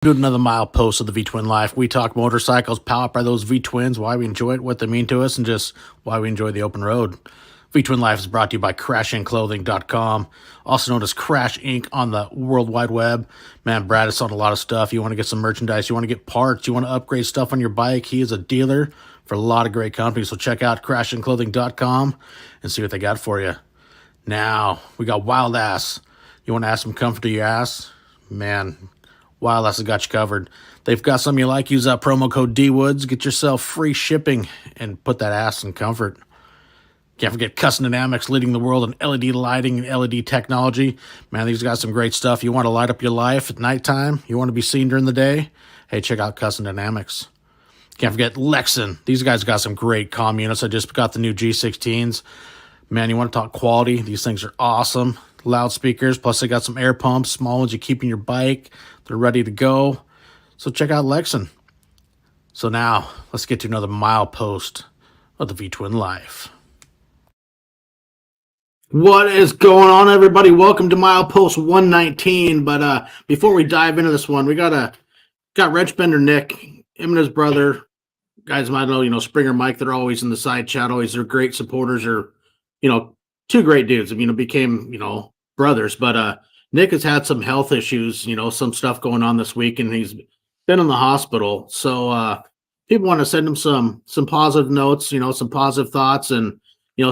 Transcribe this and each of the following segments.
Do another milepost of the V Twin Life. We talk motorcycles powered by those V Twins, why we enjoy it, what they mean to us, and just why we enjoy the open road. V Twin Life is brought to you by crashinclothing.com, also known as Crash Inc. on the World Wide Web. Man, Brad has sold a lot of stuff. You want to get some merchandise, you want to get parts, you want to upgrade stuff on your bike. He is a dealer for a lot of great companies, so check out crashinclothing.com and see what they got for you. Now, we got Wild Ass. You want to add some comfort to your ass? Man, Wild Ass has got you covered. They've got something you like. Use that promo code DWoods. Get yourself free shipping and put that ass in comfort. Can't forget Custom Dynamics, leading the world in LED lighting and LED technology. Man, these got some great stuff. You want to light up your life at nighttime? You want to be seen during the day? Hey, check out Custom Dynamics. Can't forget Lexan. These guys got some great comm units. I just got the new G16s. Man, you want to talk quality? These things are awesome. Loudspeakers, plus they got some air pumps, small ones you keep in your bike. They're ready to go. So check out Lexan. So now, let's get to another milepost of the V-Twin Life. What is going on, everybody? Welcome to Milepost 119. But before we dive into this one, we got Wrench Bender Nick, him and his brother. Guys might know, Springer Mike. They're always in the side chat. Always, they're great supporters. Are two great dudes. Became brothers. But Nick has had some health issues. Some stuff going on this week, and he's been in the hospital. So people want to send him some positive notes. Some positive thoughts, and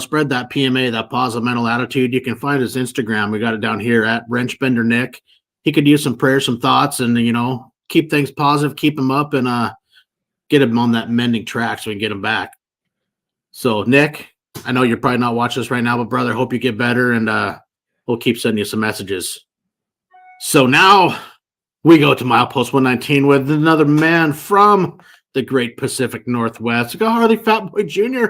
spread that PMA, that positive mental attitude. You can find his Instagram. We got it down here at Wrench Bender Nick. He could use some prayers, some thoughts, and keep things positive, keep him up, and get him on that mending track so we can get him back. So Nick, I know you're probably not watching this right now, but brother, hope you get better, and we'll keep sending you some messages. So now we go to Milepost 119 with another man from the great Pacific Northwest. We got Harley Fat Boy Jr.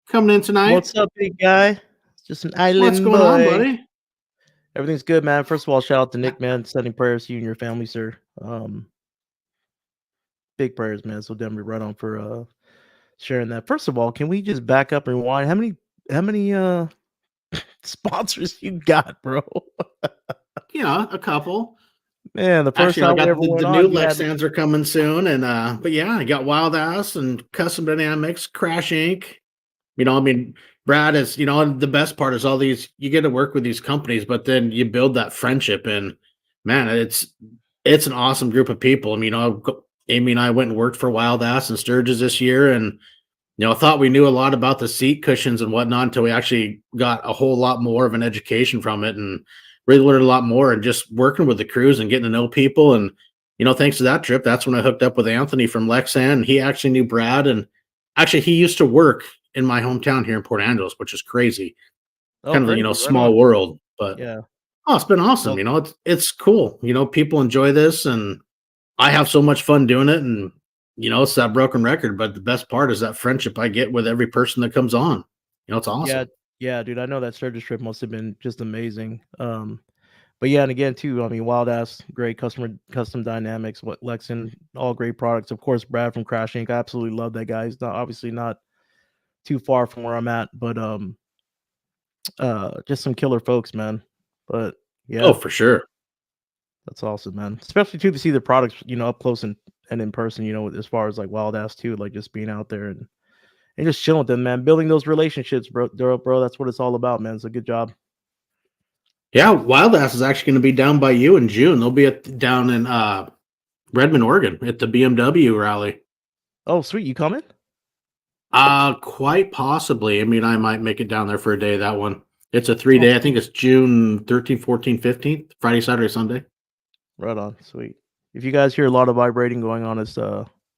coming in tonight. What's up, big guy? It's just an island What's going on, buddy? Everything's good, man. First of all, shout out to Nick, man. Sending prayers to you and your family, sir. Big prayers, man. So Denver, right on for sharing that. First of all, can we just back up and rewind? How many sponsors you got, bro? A couple. Man, the first Actually, time I got the new Lexans are coming soon, and but yeah, I got Wild Ass and Custom Dynamics, Crash Inc. Brad is, the best part is all these, you get to work with these companies, but then you build that friendship, and man, it's an awesome group of people. Amy and I went and worked for Wild Ass and Sturgis this year, and I thought we knew a lot about the seat cushions and whatnot until we actually got a whole lot more of an education from it, and really learned a lot more, and just working with the crews and getting to know people. And thanks to that trip, that's when I hooked up with Anthony from Lexan, and he actually knew Brad, and actually he used to work in my hometown here in Port Angeles, which is crazy. Kind of a small world, but yeah. Oh, it's been awesome. It's cool. People enjoy this, and I have so much fun doing it. And it's that broken record, but the best part is that friendship I get with every person that comes on. It's awesome. Yeah, dude. I know that Sturgis trip must have been just amazing. But yeah, and again too, Wild Ass, great custom dynamics, what Lexan, all great products. Of course, Brad from Crash Inc. I absolutely love that guy. He's obviously not too far from where I'm at, but just some killer folks, man. But yeah. Oh, for sure. That's awesome, man. Especially too to see the products, up close and in person, as far as like Wild Ass too, like just being out there and just chilling with them, man. Building those relationships, bro. That's what it's all about, man. So good job. Yeah, Wild Ass is actually going to be down by you in June. They'll be down in Redmond, Oregon at the BMW rally. Oh, sweet. You coming? Quite possibly. I might make it down there for a day, that one. It's a 3-day. I think it's June 13th, 14th, 15th, Friday, Saturday, Sunday. Right on. Sweet. If you guys hear a lot of vibrating going on, it's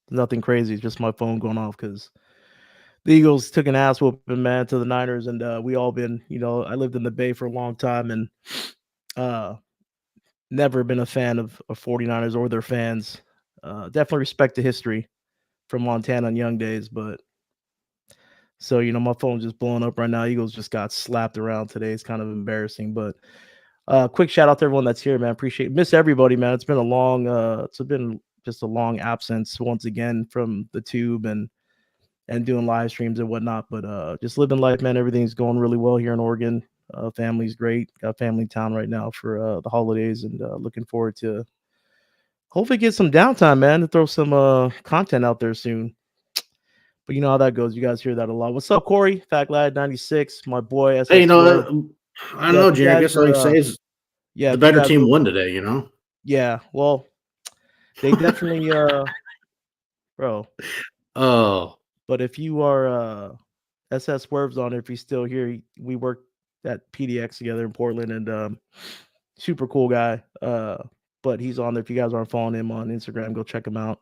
nothing crazy. It's just my phone going off because the Eagles took an ass whooping, man, to the Niners, and we all been, I lived in the Bay for a long time, and never been a fan of 49ers or their fans. Definitely respect the history from Montana in young days, but so my phone's just blowing up right now. Eagles just got slapped around today. It's kind of embarrassing, but quick shout out to everyone that's here, man. Appreciate miss everybody, man. It's been it's been just a long absence once again from the tube and doing live streams and whatnot, but just living life, man. Everything's going really well here in Oregon. Family's great. Got family in town right now for the holidays, and looking forward to hopefully get some downtime, man, to throw some content out there soon. But you know how that goes. You guys hear that a lot. What's up, Corey? Fat Lad 96, my boy Hey, SS Swerve. I don't Yeah, know, if you Jay. I guys guess all I can are say is yeah, the if you better guys are team won today. You know. yeah, well, they definitely bro. Oh, But if you are SS Swerves on it, if he's still here, we worked at PDX together in Portland and super cool guy. But he's on there. If you guys aren't following him on Instagram, go check him out.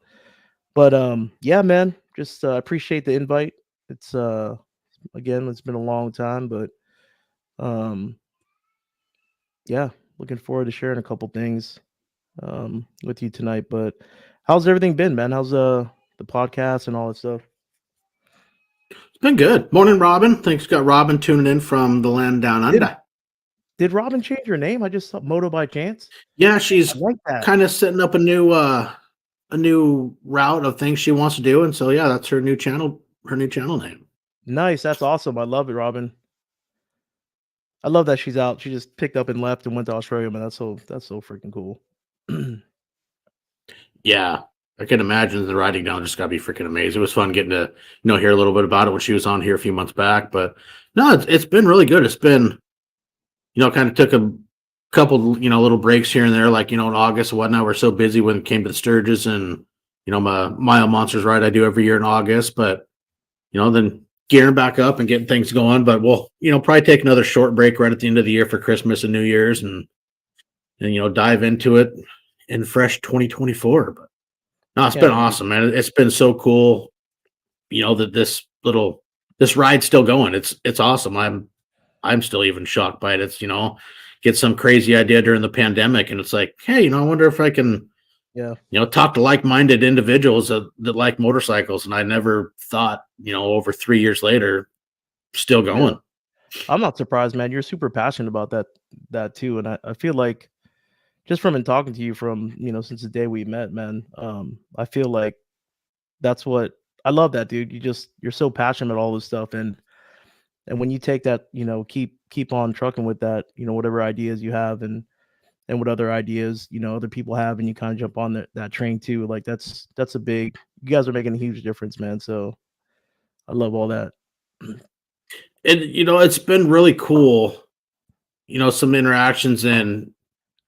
But yeah, man, just appreciate the invite. It's again, it's been a long time, but um yeah, looking forward to sharing a couple things with you tonight. But how's everything been, man? How's the podcast and all that stuff? it's been good. Morning, Robin. Thanks, got Robin tuning in from the land down Did under. did Robin change her name? I just saw Moto by chance. Yeah, I she's like that. kind of setting up a new route of things she wants to do, and so yeah, that's her new channel. Her new channel name. Nice. That's awesome. I love it, Robin. I love that she's out. She just picked up and left and went to Australia, man. That's so freaking cool. Yeah, I can imagine the writing down just got to be freaking amazing. It was fun getting to hear a little bit about it when she was on here a few months back. But no, it's been really good. It's been kind of took a couple little breaks here and there, like in August and whatnot. We're so busy when it came to the Sturgis and my Mile Monsters ride I do every year in August. But then gearing back up and getting things going. But we'll probably take another short break right at the end of the year for Christmas and New Year's and dive into it in fresh 2024. But no, it's Yeah, been dude. awesome, man. It's been so cool. That this ride's still going. It's awesome. I'm still even shocked by it. It's get some crazy idea during the pandemic, and it's like, hey, I wonder if I can Yeah. talk to like-minded individuals that like motorcycles, and I never thought over 3 years later, still Yeah. going. I'm not surprised, man. You're super passionate about that too. And I feel like just from in talking to you from, since the day we met, man, I feel like that's what I love that, dude. You're so passionate about all this stuff. And when you take that, keep on trucking with that, whatever ideas you have and what other ideas, other people have, and you kind of jump on that train too. Like that's a big you guys are making a huge difference, man. So I love all that. And it's been really cool. Some interactions and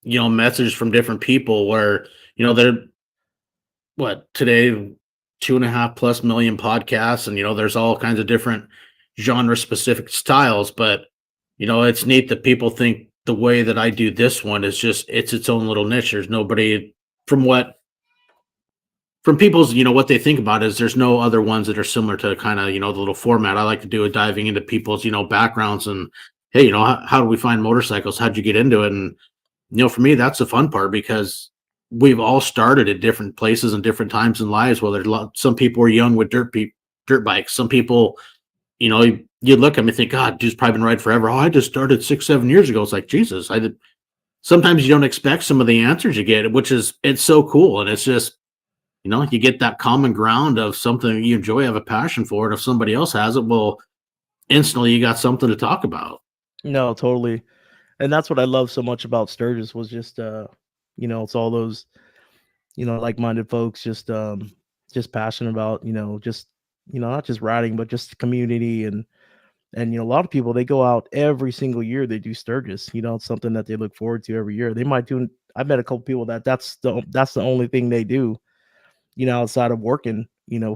messages from different people where they're what today 2.5+ million podcasts, and there's all kinds of different genre specific styles. But it's neat that people think the way that I do this one is just it's its own little niche. There's nobody from people's what they think about is there's no other ones that are similar to kind of the little format I like to do, it diving into people's backgrounds and hey, how do we find motorcycles, how'd you get into it. And for me, that's the fun part because we've all started at different places and different times in lives. Well, some people were young with dirt bikes. Some people, you look at them and think, God, dude's probably been riding forever. Oh, I just started 6-7 years ago. It's like, Jesus, I did. Sometimes you don't expect some of the answers you get, which is, it's so cool. And it's just, you get that common ground of something you enjoy, have a passion for it. If somebody else has it, well, instantly you got something to talk about. No, totally. And that's what I love so much about Sturgis was just it's all those, like-minded folks just passionate about, just not just riding, but just community and a lot of people they go out every single year they do Sturgis. It's something that they look forward to every year. They might do I've met a couple people that's the only thing they do, outside of working,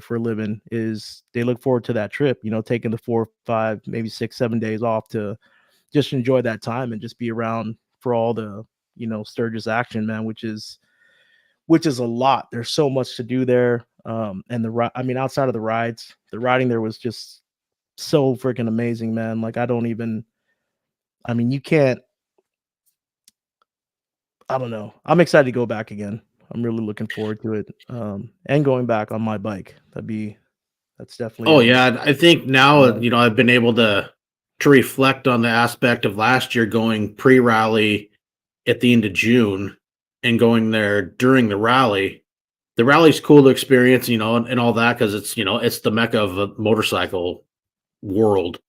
for a living is they look forward to that trip, taking the 4, 5, maybe 6, 7 days off to just enjoy that time and just be around for all the, Sturgis action, man, which is a lot. There's so much to do there. And I mean, outside of the riding there was just so freaking amazing, man. Like I mean, you can't, I don't know. I'm excited to go back again. I'm really looking forward to it. And going back on my bike. That's definitely Oh yeah, I think now uh, I've been able to reflect on the aspect of last year going pre-rally at the end of June and going there during the rally. The rally's cool to experience, and all that because it's the mecca of a motorcycle world.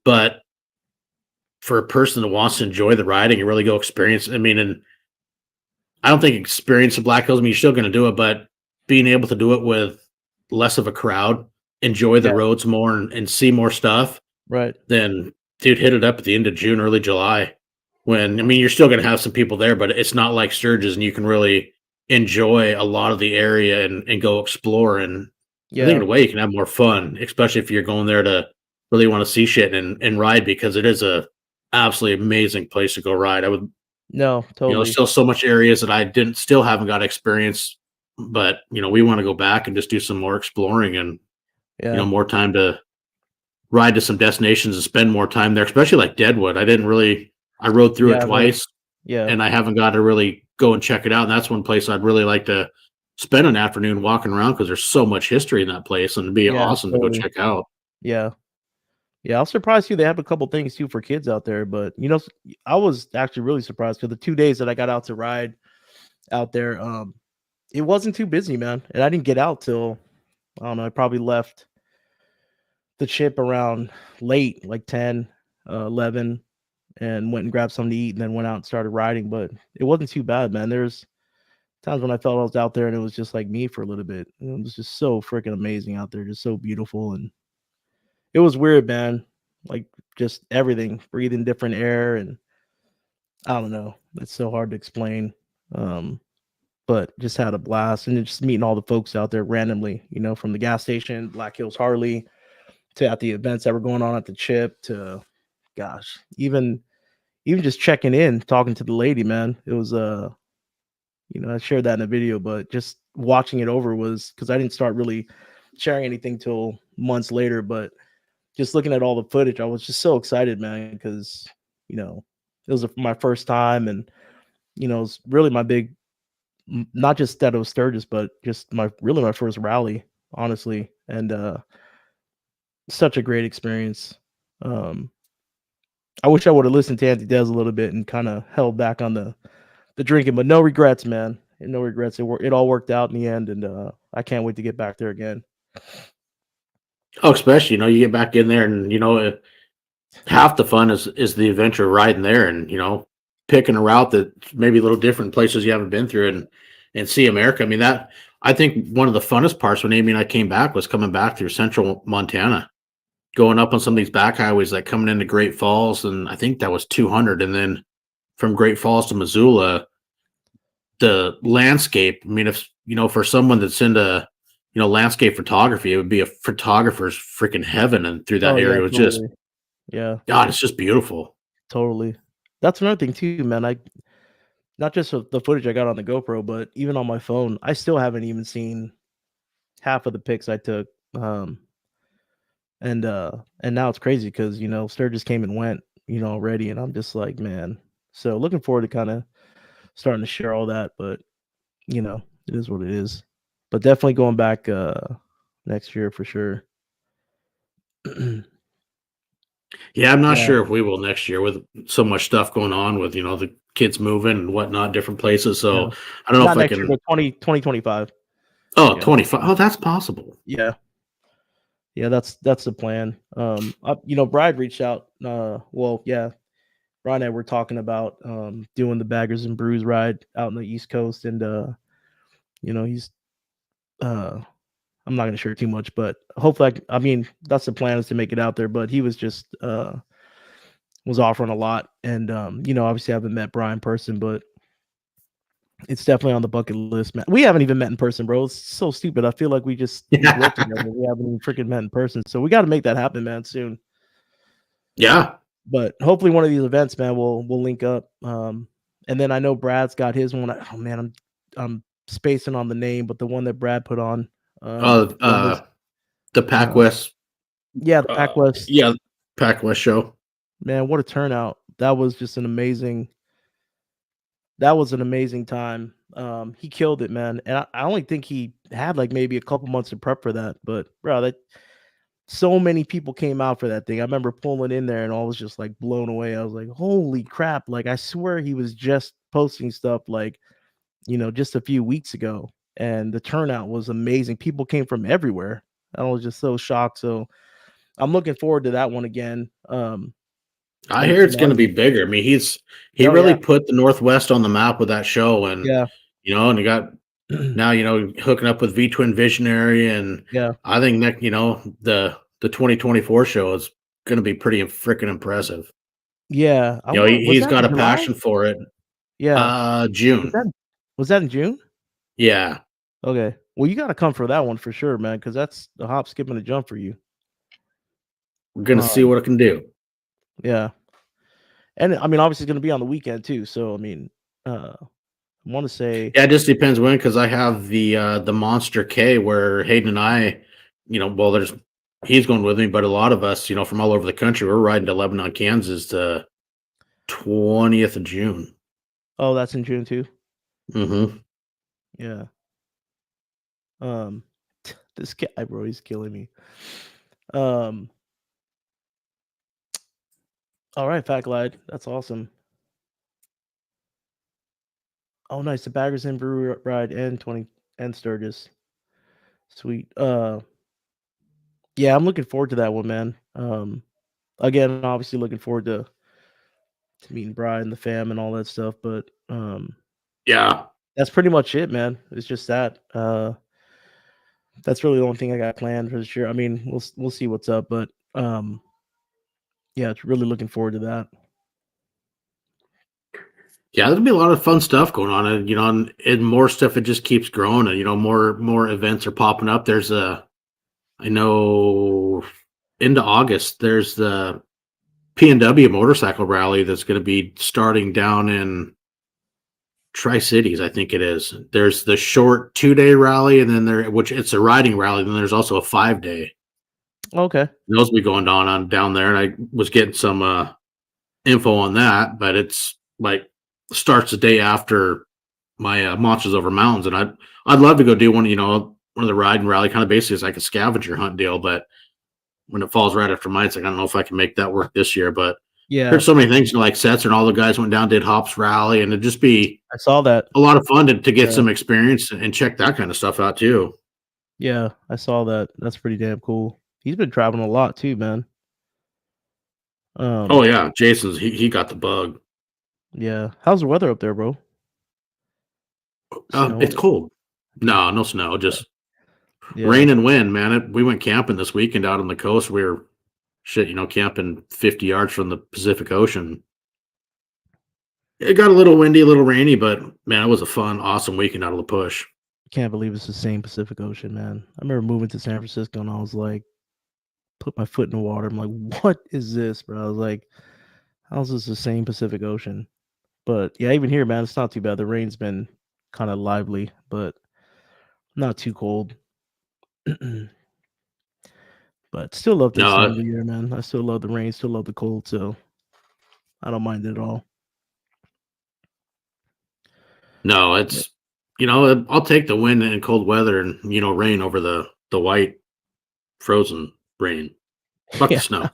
But for a person that wants to enjoy the riding and really go experience, I mean, and I don't think experience the Black Hills. I mean, you're still going to do it, but being able to do it with less of a crowd, enjoy the Yeah, roads more, and see more stuff, right. then dude, hit it up at the end of June, early July. When I mean, you're still going to have some people there, but it's not like Sturgis, and you can really enjoy a lot of the area and go explore. And I think in Yeah. a way you can have more fun, especially if you're going there to really want to see shit and ride because it is a absolutely amazing place to go ride. I would, No, there's totally. still so much areas that I didn't still haven't got experience, but we want to go back and just do some more exploring and Yeah. more time to ride to some destinations and spend more time there, especially like Deadwood. I rode through it Yeah, I've heard. twice Yeah. and I haven't got to really go and check it out. And that's one place I'd really like to spend an afternoon walking around because there's so much history in that place and it'd be Yeah, awesome to go totally. check out. Yeah. Yeah, I was surprised too, they have a couple things too for kids out there, but, I was actually really surprised because the 2 days that I got out to ride out there, it wasn't too busy, man, and I didn't get out till, I don't know, I probably left the chip around late, like 10, 11, and went and grabbed something to eat and then went out and started riding, but it wasn't too bad, man. There's times when I felt I was out there and it was just like me for a little bit. It was just so freaking amazing out there, just so beautiful, and it was weird, man. Like, just everything, breathing different air, and I don't know. It's so hard to explain. Um, but just had a blast and just meeting all the folks out there randomly, from the gas station, Black Hills Harley, to at the events that were going on at the chip, to gosh, even just checking in, talking to the lady, man. It was I shared that in a video, but just watching it over was because I didn't start really sharing anything till months later, but just looking at all the footage, I was just so excited, man, because it was my first time, and it's really my big, not just that it was Sturgis, but just my first rally, honestly, and such a great experience. Um, I wish I would have listened to Andy Dez a little bit and kind of held back on the drinking, but no regrets, man. And no regrets. It all worked out in the end, and I can't wait to get back there again. Oh, especially, you get back in there and, half the fun is the adventure riding there and, picking a route that maybe a little different places you haven't been through and see America. I mean, I think one of the funnest parts when Amy and I came back was coming back through central Montana, going up on some of these back highways, like coming into Great Falls. And I think that was 200. And then from Great Falls to Missoula, the landscape. I mean, if, for someone that's into, landscape photography, it would be a photographer's freaking heaven. And through that Oh yeah, area, it was just, totally. Yeah, God, it's just beautiful. totally. That's another thing too, man. I Not just of the footage I got on the GoPro, but even on my phone, I still haven't even seen half of the pics I took. Um, and now it's crazy because Sturgis came and went, already, and I'm just like, man. So looking forward to kind of starting to share all that, but it is what it is. But definitely going back next year for sure. Yeah, I'm not Yeah, sure if we will next year with so much stuff going on with, the kids moving and whatnot, different places. yeah. So I don't know Not if I next year, can. but 2025. Oh, Yeah. 25. Oh, that's possible. Yeah. Yeah, that's the plan. Bride reached out. Well, yeah, Brian and I were talking about doing the Baggers and Brews ride out in the East Coast, and he's uh I'm not gonna share too much, but hopefully, I mean, that's the plan, is to make it out there. But he was just was offering a lot, and obviously I haven't met Brian in person, but it's definitely on the bucket list, man. We haven't even met in person, bro. It's so stupid. I feel like we grew up together. We haven't even freaking met in person, so we got to make that happen, man, soon. Yeah. But hopefully one of these events, man, we'll link up. And then I know Brad's got his one. Oh man, I'm spacing on the name, but the one that Brad put on Uh, for his uh, the Pac uh West. yeah, the Pac West. Yeah, Pac West show. Man, what a turnout. That was just an amazing time. He killed it, man. And I only think he had like maybe a couple months of prep for that, but bro, that so many people came out for that thing. I remember pulling in there and I was just like blown away. I was like, holy crap. Like, I swear he was just posting stuff like, just a few weeks ago. And the turnout was amazing. People came from everywhere. I was just so shocked. So I'm looking forward to that one again. I like hear it's going to be Jumanji. bigger. I mean, he No, really yeah, put the Northwest on the map with that show, and yeah, and he got now hooking up with V Twin Visionary, and yeah, I think that the 2024 show is going to be pretty freaking impressive. yeah. Was He's that got in a July? passion for it. Yeah. Was June. that was that in June? Yeah, Okay. Well, you gotta come for that one for sure, man, because that's a hop, skip, and a jump for you. we're going to see Um, what it can do. yeah. And I mean, obviously, it's gonna be on the weekend too. So I mean, I want to say, Yeah, it just depends when, because I have the Monster K where Hayden and I, well, there's he's going with me, but a lot of us, from all over the country, we're riding to Lebanon, Kansas, the 20th of June. oh, that's in June too. Hmm. Yeah. Um, this guy, bro, he's killing me. Um, all right, Fat Glide, that's awesome. Oh, nice. The Baggers and Brew ride and 20 and Sturgis. Sweet. Yeah, I'm looking forward to that one, man. Again, obviously looking forward to meeting Brian, and the fam, and all that stuff. But Yeah. that's pretty much it, man. It's just that. That's really the only thing I got planned for this year. I mean, we'll see what's up, but yeah, it's really looking forward to that. Yeah, there'll be a lot of fun stuff going on, and and more stuff. It just keeps growing, and more events are popping up. I know, into August, there's the PNW motorcycle rally that's going to be starting down in Tri-Cities, I think it is. There's the short 2-day rally, and then which it's a riding rally. Then there's also a 5-day. Okay. Those will be going on down there, and I was getting some info on that, but it's like starts the day after my Monsters Over Mountains, and I'd love to go do one. One of the ride and rally, kind of basically is like a scavenger hunt deal, but when it falls right after mine, it's like I don't know if I can make that work this year. But Yeah, heard so many things, like Sets and all the guys went down, did Hops Rally, and it'd just be I saw that. a lot of fun to get Yeah, some experience and check that kind of stuff out too. yeah, I saw that. That's pretty damn cool. He's been traveling a lot too, man. Oh Um, yeah, Jason's he got the bug. yeah. How's the weather up there, bro? It's Snowing? cold. Okay. No snow, just Yeah. rain and wind, man. We went camping this weekend out on the coast. We were camping 50 yards from the Pacific Ocean. It got a little windy, a little rainy, but man, it was a fun, awesome weekend out of the push. Can't believe it's the same Pacific Ocean, man. I remember moving to San Francisco and I was like, put my foot in the water. I'm like, what is this, bro? I was like, how's this the same Pacific Ocean? But yeah, even here, man, it's not too bad. The rain's been kind of lively, but not too cold. But still love this time of No, the year, man. I still love the rain, still love the cold, so I don't mind it at all. no, But it's I'll take the wind and cold weather and rain over the white frozen rain. Fuck the yeah, snow.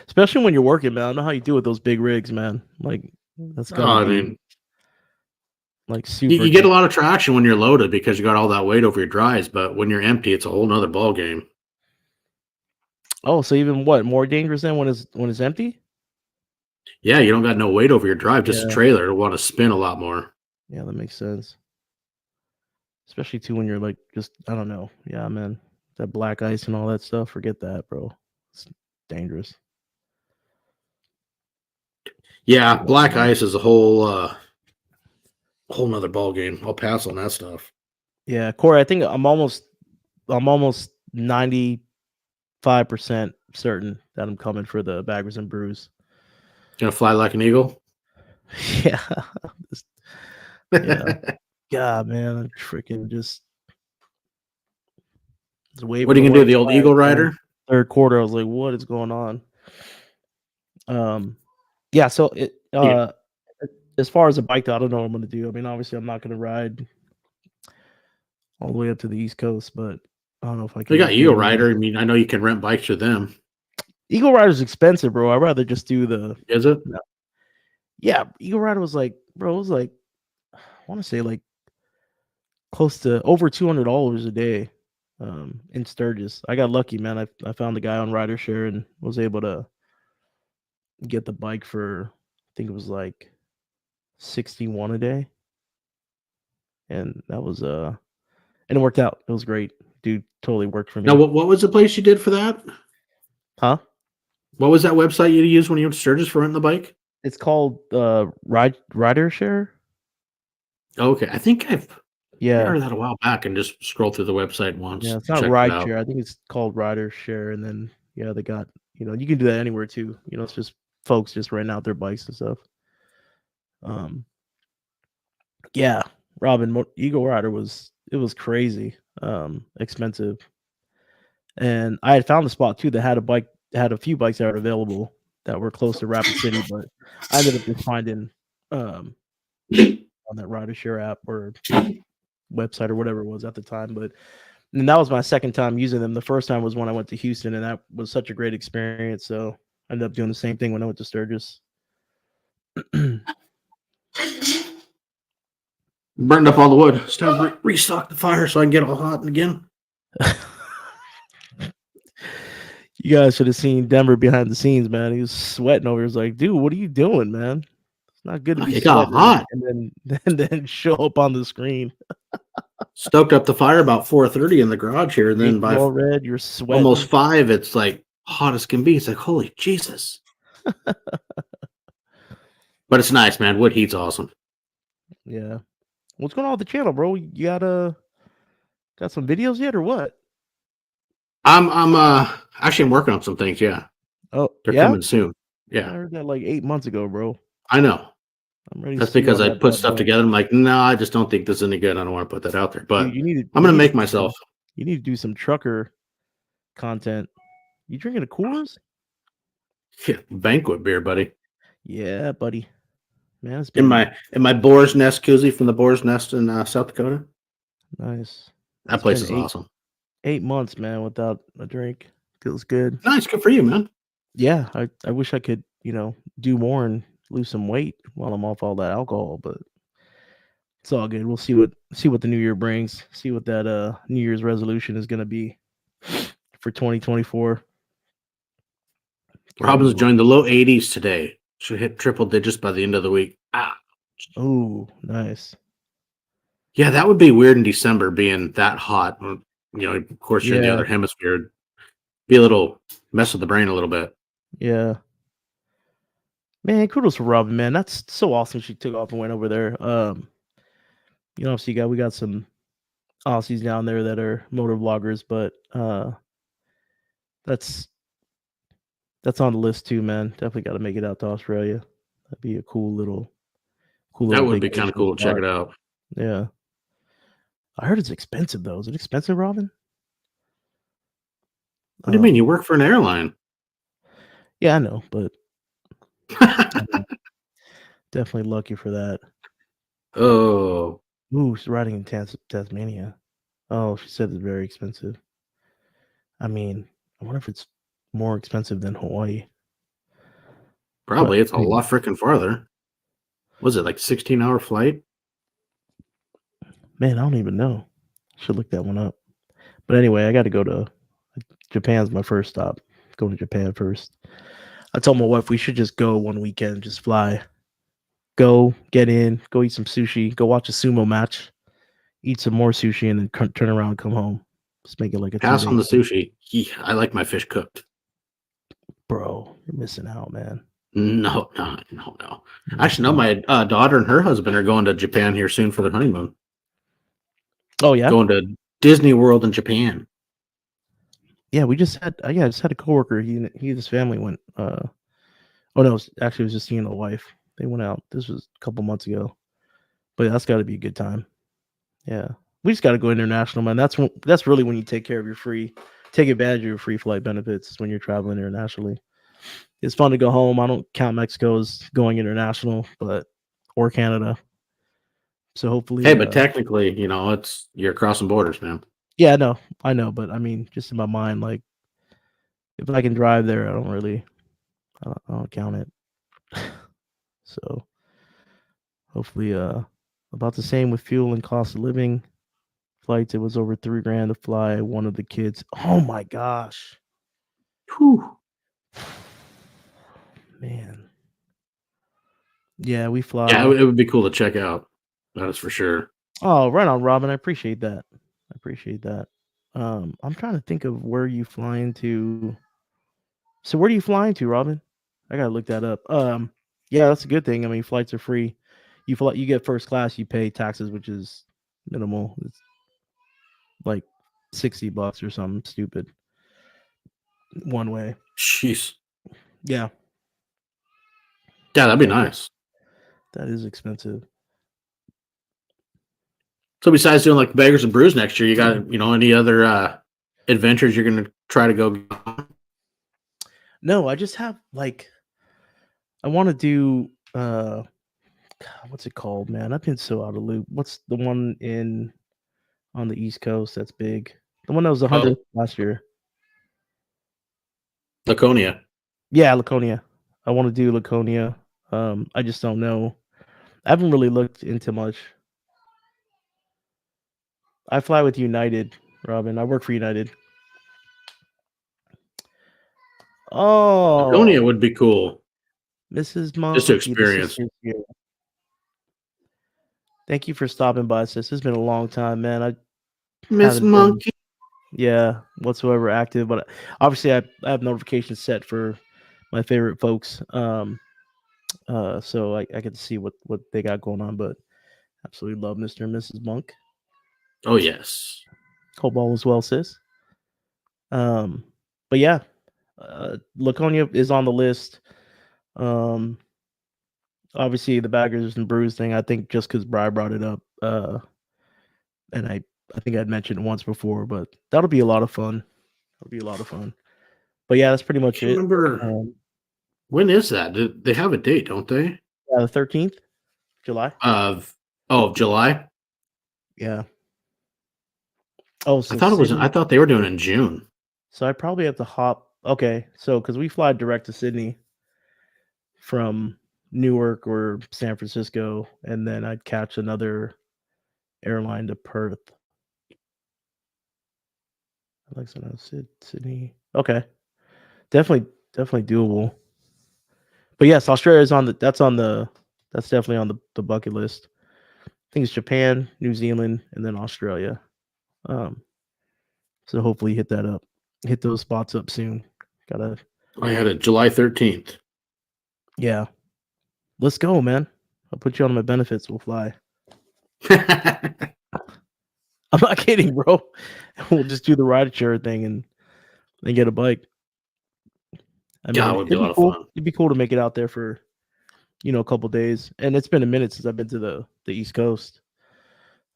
especially when you're working, man. I don't know how you do with those big rigs, man. Like that's got to Oh, I be mean, like you, super you get a deep. lot of traction when you're loaded because you got all that weight over your drives, but when you're empty, it's a whole nother ball game. Oh, so even what more dangerous than when it's empty? Yeah, you don't got no weight over your drive, just a Yeah, trailer. It'll want to spin a lot more. yeah, that makes sense. Especially too when you're like just I don't know. Yeah, man, that black ice and all that stuff. Forget that, bro. It's dangerous. Yeah, Yeah, black man. ice is a whole nother ball game. I'll pass on that stuff. Yeah, Corey. I think I'm almost 95% certain that I'm coming for the Baggers and Brews. Gonna fly like an eagle. Yeah. Just- yeah. God, man, I'm freaking just waving What are the you gonna do? white The old flag, Eagle man. Rider? Third quarter, I was like, what is going on? Um, yeah, so You, as far as a bike, though, I don't know what I'm gonna do. I mean, obviously, I'm not gonna ride all the way up to the East Coast, but I don't know if I you got can get Eagle anywhere. Rider. I mean, I know you can rent bikes through them. Eagle Rider's expensive, bro. I'd rather just do the Is it? no. Yeah, Eagle Rider was like, bro, it was like I want to say like close to over $200 a day in Sturgis. I got lucky, man. I found a guy on RiderShare and was able to get the bike for, I think it was like 61 a day, and that was and it worked out. It was great, dude. Totally worked for Now, me. what was the place you did for that? Huh? What was that website you used when you went to Sturgis for renting the bike? It's called Rider Share. Okay, I think I Yeah, heard that a while back and just scrolled through the website yeah. once, It's not checked it Ride out. Share. I think it's called Rider Share, and then yeah, they got, you can do that anywhere too. It's just folks just renting out their bikes and stuff. Um, yeah, Robin, Eagle Rider was crazy, expensive, and I had found a spot too that had a few bikes that were available that were close to Rapid City, but I ended up just finding on that Rider Share app or website or whatever it was at the time. But and that was my second time using them. The first time was when I went to Houston, and that was such a great experience. So I ended up doing the same thing when I went to Sturgis. Burned up all the wood. It's time to restock the fire so I can get all hot again. You guys should have seen Denver behind the scenes, man. He was sweating over. He was like, "Dude, what are you doing, man? It's not good to be It got sweating hot. and then and then show up on the screen. Stoked up the fire about 4:30 in the garage here, and then Face by all red. You're almost sweating." 5, it's like hot as can be. It's like, holy Jesus. But it's nice, man. Wood heat's awesome. Yeah. What's going on with the channel, bro? You got some videos yet or what? I'm actually I'm working on some things, yeah. Oh, They're yeah? coming soon. I Yeah. heard that like 8 months ago, bro. I know. I'm ready to That's see you because on I that put bad stuff boy. together. I'm like, no, I just don't think this is any good. I don't want to put that out there. But Dude, I'm you gonna need to make do myself you need to do some trucker content. You drinking a Coors? banquet beer, buddy. Yeah, buddy. Man, it's In been my Boar's Nest koozie from the Boar's Nest in South Dakota. nice. That It's place been is awesome. 8 months, man, without a drink. Feels good. Nice, good for you, man. Yeah, I wish I could, do more and lose some weight while I'm off all that alcohol, but it's all good. We'll see what the new year brings. See what that New Year's resolution is gonna be for 2024. Robin's joined the low 80s today. Should hit triple digits by the end of the week. Oh, nice. Yeah, that would be weird in December being that hot. Of course, you're in the Yeah, other hemisphere. It'd be a little mess with the brain a little bit. yeah. Man, kudos for Robin, man. That's so awesome she took off and went over there. Obviously we got some Aussies down there that are motor vloggers, but that's on the list too, man. Definitely got to make it out to Australia. That'd be a cool little That would be kind of vacation cool to check spot. it out. Yeah. I heard it's expensive though. Is it expensive, Robin? What do you mean? You work for an airline? Yeah, I know, but definitely lucky for that. Oh, Ooh, she's riding in Tasmania. Oh, she said it's very expensive. I mean, I wonder if it's more expensive than Hawaii. But probably. It's a anyway, lot freaking farther. Was it like 16-hour flight? man, I don't even know. Should look that one up. But anyway, I got to go to Japan's my first stop. Going to Japan first. I told my wife we should just go one weekend, just fly. Go, get in, go eat some sushi, go watch a sumo match, eat some more sushi, and then turn around and come home. Just make it like a Pass 2 day on the thing. sushi. I like my fish cooked. Bro, you're missing out, man. No. Actually, no. My daughter and her husband are going to Japan here soon for their honeymoon. Oh yeah, Going to Disney World in Japan. yeah. I just had a coworker. He and his family went. Oh no, it was just he and the wife. They went out. This was a couple months ago. But that's got to be a good time. Yeah, we just got to go international, man. That's really when you take advantage of your free flight benefits when you're traveling internationally. It's fun to go home. I don't count Mexico as going international, or Canada. So hopefully, Hey, but technically, you're crossing borders, man. yeah, I know, but I mean, just in my mind, like if I can drive there, I don't count it. So hopefully, about the same with fuel and cost of living. Flights, it was over $3,000 to fly one of the kids. Oh my gosh. Whew. Man. Yeah, we fly. Yeah, it would be cool to check out. That is for sure. Oh, right on, Robin. I appreciate that. I appreciate that. I'm trying to think of where you flying to. So where do you flying to, Robin? I gotta look that up. Yeah, that's a good thing. I mean, flights are free. You get first class, you pay taxes, which is minimal. It's like $60 or something stupid one way. Jeez. Yeah, Yeah, that'd be yeah, nice. that is expensive. So besides doing like Beggars and Brews next year, you got any other adventures you're gonna try to go? No, I just have like I want to do what's it called, man? I've been so out of loop. What's the one in on the East Coast that's big? The one that was 100 Oh, last year. Laconia. Yeah, Laconia. I want to do Laconia. I just don't know. I haven't really looked into much. I fly with United, Robin. I work for United. Laconia Oh, would be cool Mrs. just to Monkey, the experience. sister's here. Thank you for stopping by, sis. It's been a long time, man. I Miss haven't been, Monkey. yeah, whatsoever active, but obviously I have notifications set for my favorite folks. So I get to see what they got going on, but absolutely love Mr. and Mrs. Monk. Oh yes. Hope all is well, sis. But yeah, Laconia is on the list. Obviously the Baggers and Brews thing. I think just because Bri brought it up, and I think I'd mentioned it once before, but that'll be a lot of fun. It'll be a lot of fun. But yeah, that's pretty I much can't it. remember when is that? They have a date, don't they? Yeah, the 13th, July. Of July. Yeah. Oh, I so thought it was. Sydney. I thought they were doing it in June. So I probably have to hop. Okay, so because we fly direct to Sydney from Newark or San Francisco, and then I'd catch another airline to Perth. Alexa, no, Sydney. Okay, definitely doable. But yes, Australia is on the. That's definitely on the bucket list. I think it's Japan, New Zealand, and then Australia. Um, so hopefully hit that up, hit those spots up soon. Gotta, I had it July 13th. yeah. Let's go, man. I'll put you on my benefits. We'll fly. I'm not kidding, bro. We'll just do the ride share thing and get a bike. I Yeah, mean, it would be it'd a be lot of cool. fun. It'd be cool to make it out there for a couple days. And it's been a minute since I've been to the East Coast.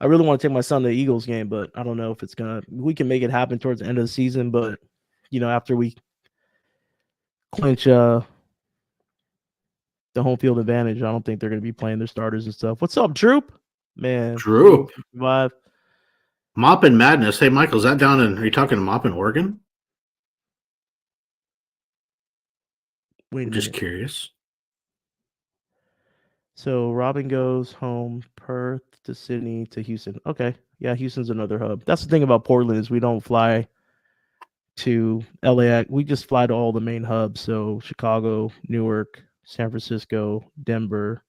I really want to take my son to the Eagles game, but I don't know if it's gonna. We can make it happen towards the end of the season, but after we clinch the home field advantage, I don't think they're gonna be playing their starters and stuff. What's up, Droop? Man, Drew, 65. Moppin' Madness. Hey, Michael, is that down in? Are you talking to Moppin', Oregon? Wait a I'm just minute. curious. So Robin goes home, Perth to Sydney to Houston. Okay. Yeah, Houston's another hub. That's the thing about Portland is we don't fly to LAX. We just fly to all the main hubs. So Chicago, Newark, San Francisco, Denver,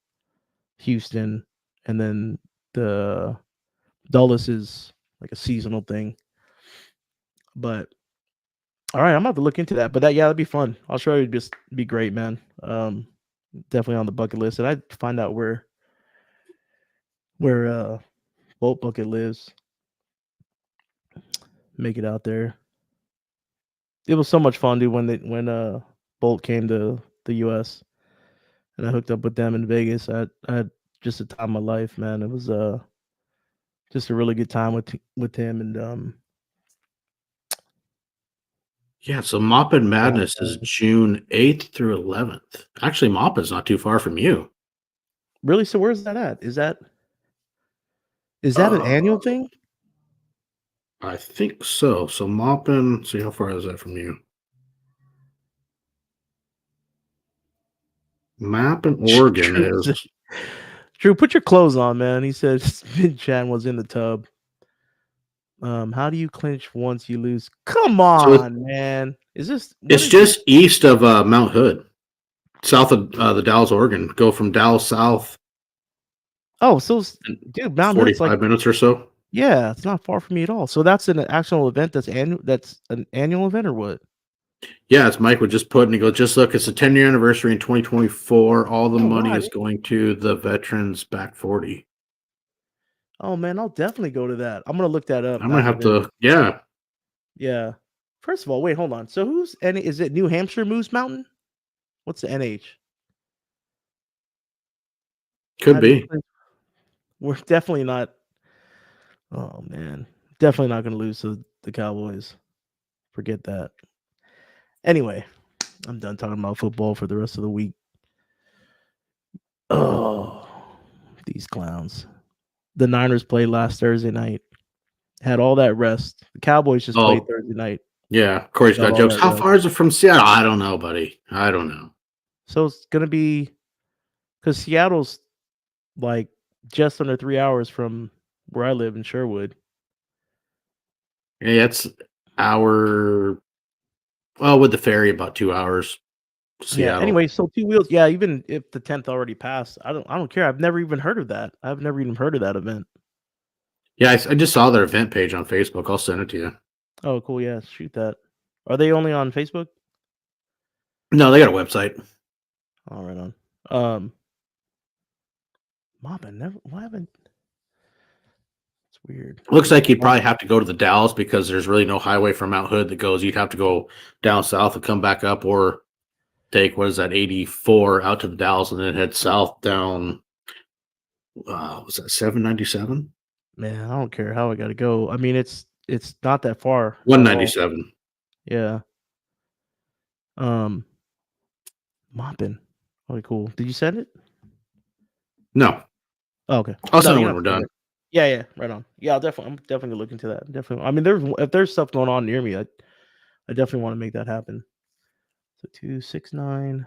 Houston, and then the Dulles is like a seasonal thing. But all right, I'm about to look into that. But that'd be fun. Australia would just be great, man. Definitely on the bucket list. And I'd find out where Boat Bucket lives. Make it out there. It was so much fun, dude. When Bolt came to the U.S. and I hooked up with them in Vegas, I had just a time of my life, man. It was just a really good time with him and Yeah, so Moppin' yeah. Madness is June 8th through 11th. Actually, Moppin's not too far from you. Really? So where's that at? Is that an Uh, annual thing? I think so. So Moppin', see how far is that from you? Mappin', Oregon is. Drew, put your clothes on, man. He said Spin Chan was in the tub. How do you clinch once you lose? Come So on, man. Is this what it's is this? just east of Mount Hood. south of the Dallas, Oregon. Go from Dallas south Oh, so in dude, Mount Hood's like 45 minutes or so. yeah, it's not far from me at all. So that's an actual event that's annual. That's an annual event or what? Yeah, it's Mike would just put and he goes, just look, it's the 10-year anniversary in 2024. All the Oh money wow. is going to the Veterans Back 40. Oh man, I'll definitely go to that. I'm gonna look that up. I'm gonna Mountain have event. to, yeah, Yeah. First of all, wait, hold on. So who's any? Is it New Hampshire Moose Mountain? What's the NH? could be. We're definitely not. Oh man, definitely not gonna lose to the Cowboys. Forget that. Anyway, I'm done talking about football for the rest of the week. Oh, these clowns. The Niners played last Thursday night. Had all that rest. The Cowboys just played Oh, Thursday night. yeah. Corey's Got got all jokes. that How rest. far is it from Seattle? I don't know, buddy. I don't know. So it's gonna be because Seattle's like just under 3 hours from where I live in Sherwood. Yeah, it's hour. Well, with the ferry, about 2 hours to Yeah. Seattle. Anyway, so 2 wheels. Yeah. Even if the 10th already passed, I don't care. I've never even heard of that. I've never even heard of that event. Yeah, I just saw their event page on Facebook. I'll send it to you. Oh, cool. Yeah. Shoot that. Are they only on Facebook? No, they got a website. All right on. Mom, I never. Why haven't? It's weird. Looks like you'd probably have to go to the Dalles because there's really no highway from Mount Hood that goes. You'd have to go down south and come back up, or take what is that 84 out to the Dalles and then head south down. Was that 797? Man, I don't care how I gotta go. I mean, it's not that far at all. 197. Yeah. Um, mopping. Okay, cool. Did you send it? No, Oh, okay. I'll No, send it you when don't we're have to send done. it. Yeah, yeah, right on. Yeah, I'm definitely gonna look into that. Definitely. I mean, if there's stuff going on near me, I definitely want to make that happen. So 269.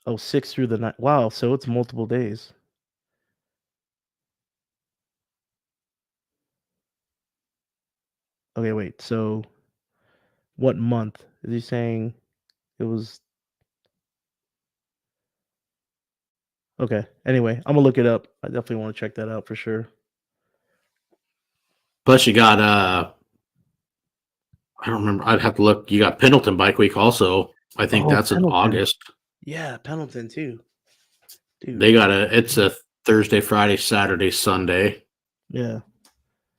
Oh, 6 through the night. Wow, so it's multiple days. Okay, wait. So what month is he saying it was? Okay. Anyway, I'm gonna look it up. I definitely want to check that out for sure. Plus, you got I don't remember. I'd have to look. You got Pendleton Bike Week also. I think Oh, that's in Pendleton. August. Yeah, Pendleton too. Dude. They got it's a Thursday, Friday, Saturday, Sunday Yeah.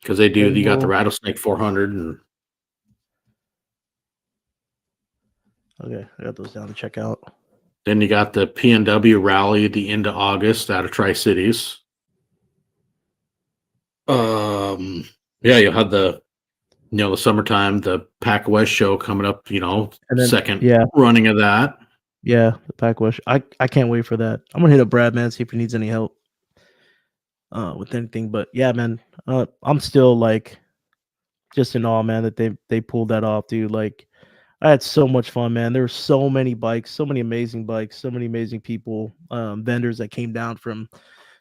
because they do. You got the Annual. Rattlesnake 400, and Okay, I got those down to check out. then you got the PNW Rally the end of August out of Tri Cities. Yeah, you'll have the the summertime, the Pac West show coming up. And then Second yeah, running of that. yeah, the pack wash. I can't wait for that. I'm gonna hit up Brad, man, see if he needs any help with anything. But yeah, man, I'm still like just in awe, man, that they pulled that off, dude. Like I had so much fun, man. There were so many bikes, so many amazing bikes, so many amazing people, vendors that came down from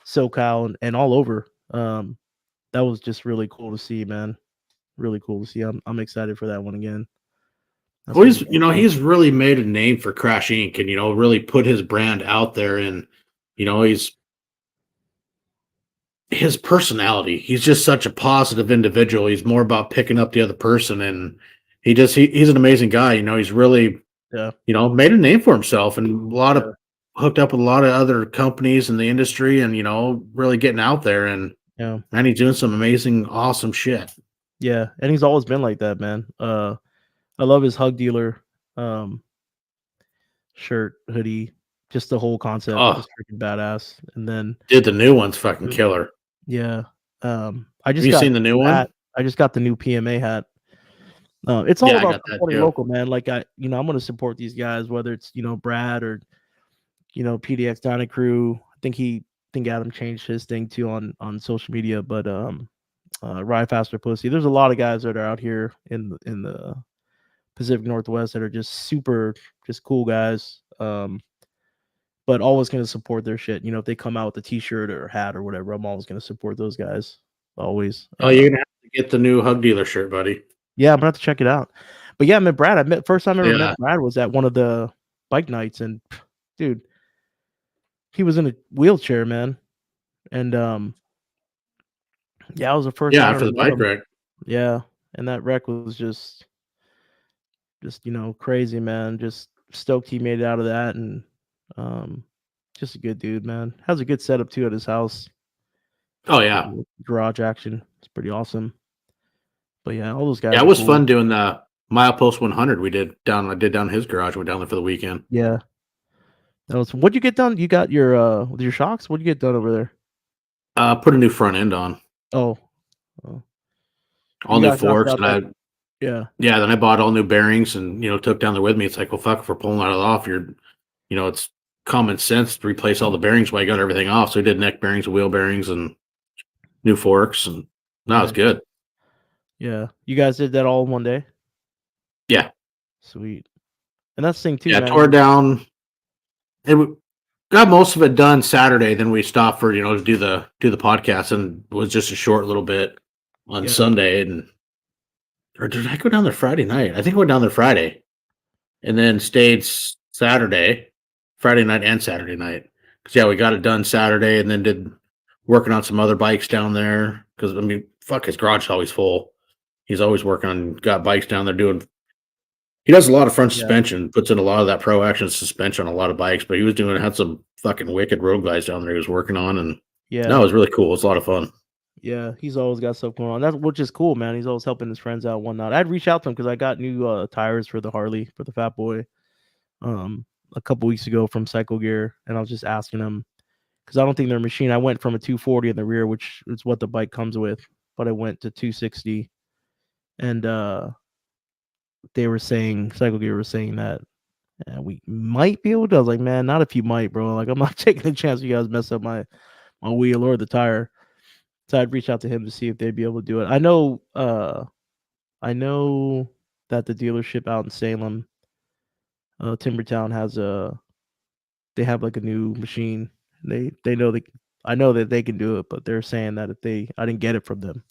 SoCal and all over. That was just really cool to see, man. Really cool to see. I'm excited for that one again. That's Well, gonna be fun. he's really made a name for Crash Inc. and really put his brand out there, and he's his personality. He's just such a positive individual. He's more about picking up the other person, and he's an amazing guy. He's really Yeah, made a name for himself, and a lot yeah, of hooked up with a lot of other companies in the industry, and really getting out there. And yeah, man, he's doing some amazing, awesome shit. yeah. And he's always been like that, man. I love his hug dealer um shirt, hoodie, just the whole concept Oh, is freaking badass. And then did the new one's fucking Mm. killer. yeah, I Have just you got seen the new the one? hat. I just got the new PMA hat. It's all Yeah, I about got that supporting too. local, man. Like I'm gonna support these guys, whether it's Brad or PDX Dino Crew. I think Adam changed his thing too on social media, but Ride Faster Pussy. There's a lot of guys that are out here in the Pacific Northwest that are just super, just cool guys. But always gonna support their shit. If they come out with a T-shirt or a hat or whatever, I'm always gonna support those guys. Always. Oh, you're gonna have to get the new Hug Dealer shirt, buddy. Yeah, I'm gonna have to check it out. But yeah, I met Brad. I met first time I ever Yeah. met Brad was at one of the bike nights, and dude, he was in a wheelchair, man. And yeah, it was the first Yeah, time I after ever the met bike him. wreck. Yeah, and that wreck was just crazy, man. Just stoked he made it out of that, and um, just a good dude, man. Has a good setup too at his house. Oh, yeah. Garage action. It's pretty awesome. But yeah, all those Yeah, guys it are was cool. fun doing the Milepost 100 I did down his garage, went down there for the weekend. Yeah. That was what'd you get done? You got with your shocks? What'd you get done over there? Put a new front end on, Oh, oh. all You new guys knocked forks, out and that yeah. then I bought all new bearings and, took down there with me. It's like, well, fuck, if we're pulling that off, it's common sense to replace all the bearings while you got everything off. So we did neck bearings and wheel bearings and new forks, and no, it's Nice. good. Yeah. You guys did that all in one day? Yeah. Sweet. And that's the thing too, Yeah, man. tore down. Got most of it done Saturday. Then we stopped for to do the podcast, and it was just a short little bit on Yeah. Sunday. And or did I go down there Friday night? I think I went down there Friday, and then stayed Saturday, Friday night and Saturday night. Because yeah, we got it done Saturday, and then did working on some other bikes down there. Because I mean, fuck, his garage is always full. He's always working on got bikes down there doing. He does a lot of front Yeah. suspension, puts in a lot of that pro action suspension on a lot of bikes, but he was had some fucking wicked road glides down there he was working on, and no, it Yeah. was really cool. It's a lot of fun. Yeah. He's always got stuff going on. That's which is cool, man. He's always helping his friends out and whatnot. I'd reach out to him because I got new tires for the Harley for the Fat Boy um a couple weeks ago from Cycle Gear, and I was just asking him because I don't think their machine. I went from a 240 in the rear, which is what the bike comes with, but I went to 260, and they were saying Cycle Gear was saying that we might be able to. I was like, man, not if you might, bro. Like, I'm not taking a chance you guys mess up my wheel or the tire. So I'd reach out to him to see if they'd be able to do it. I know that the dealership out in Salem, Timbertown has they have like a new machine. They know I know that they can do it, but they're saying that if I didn't get it from them,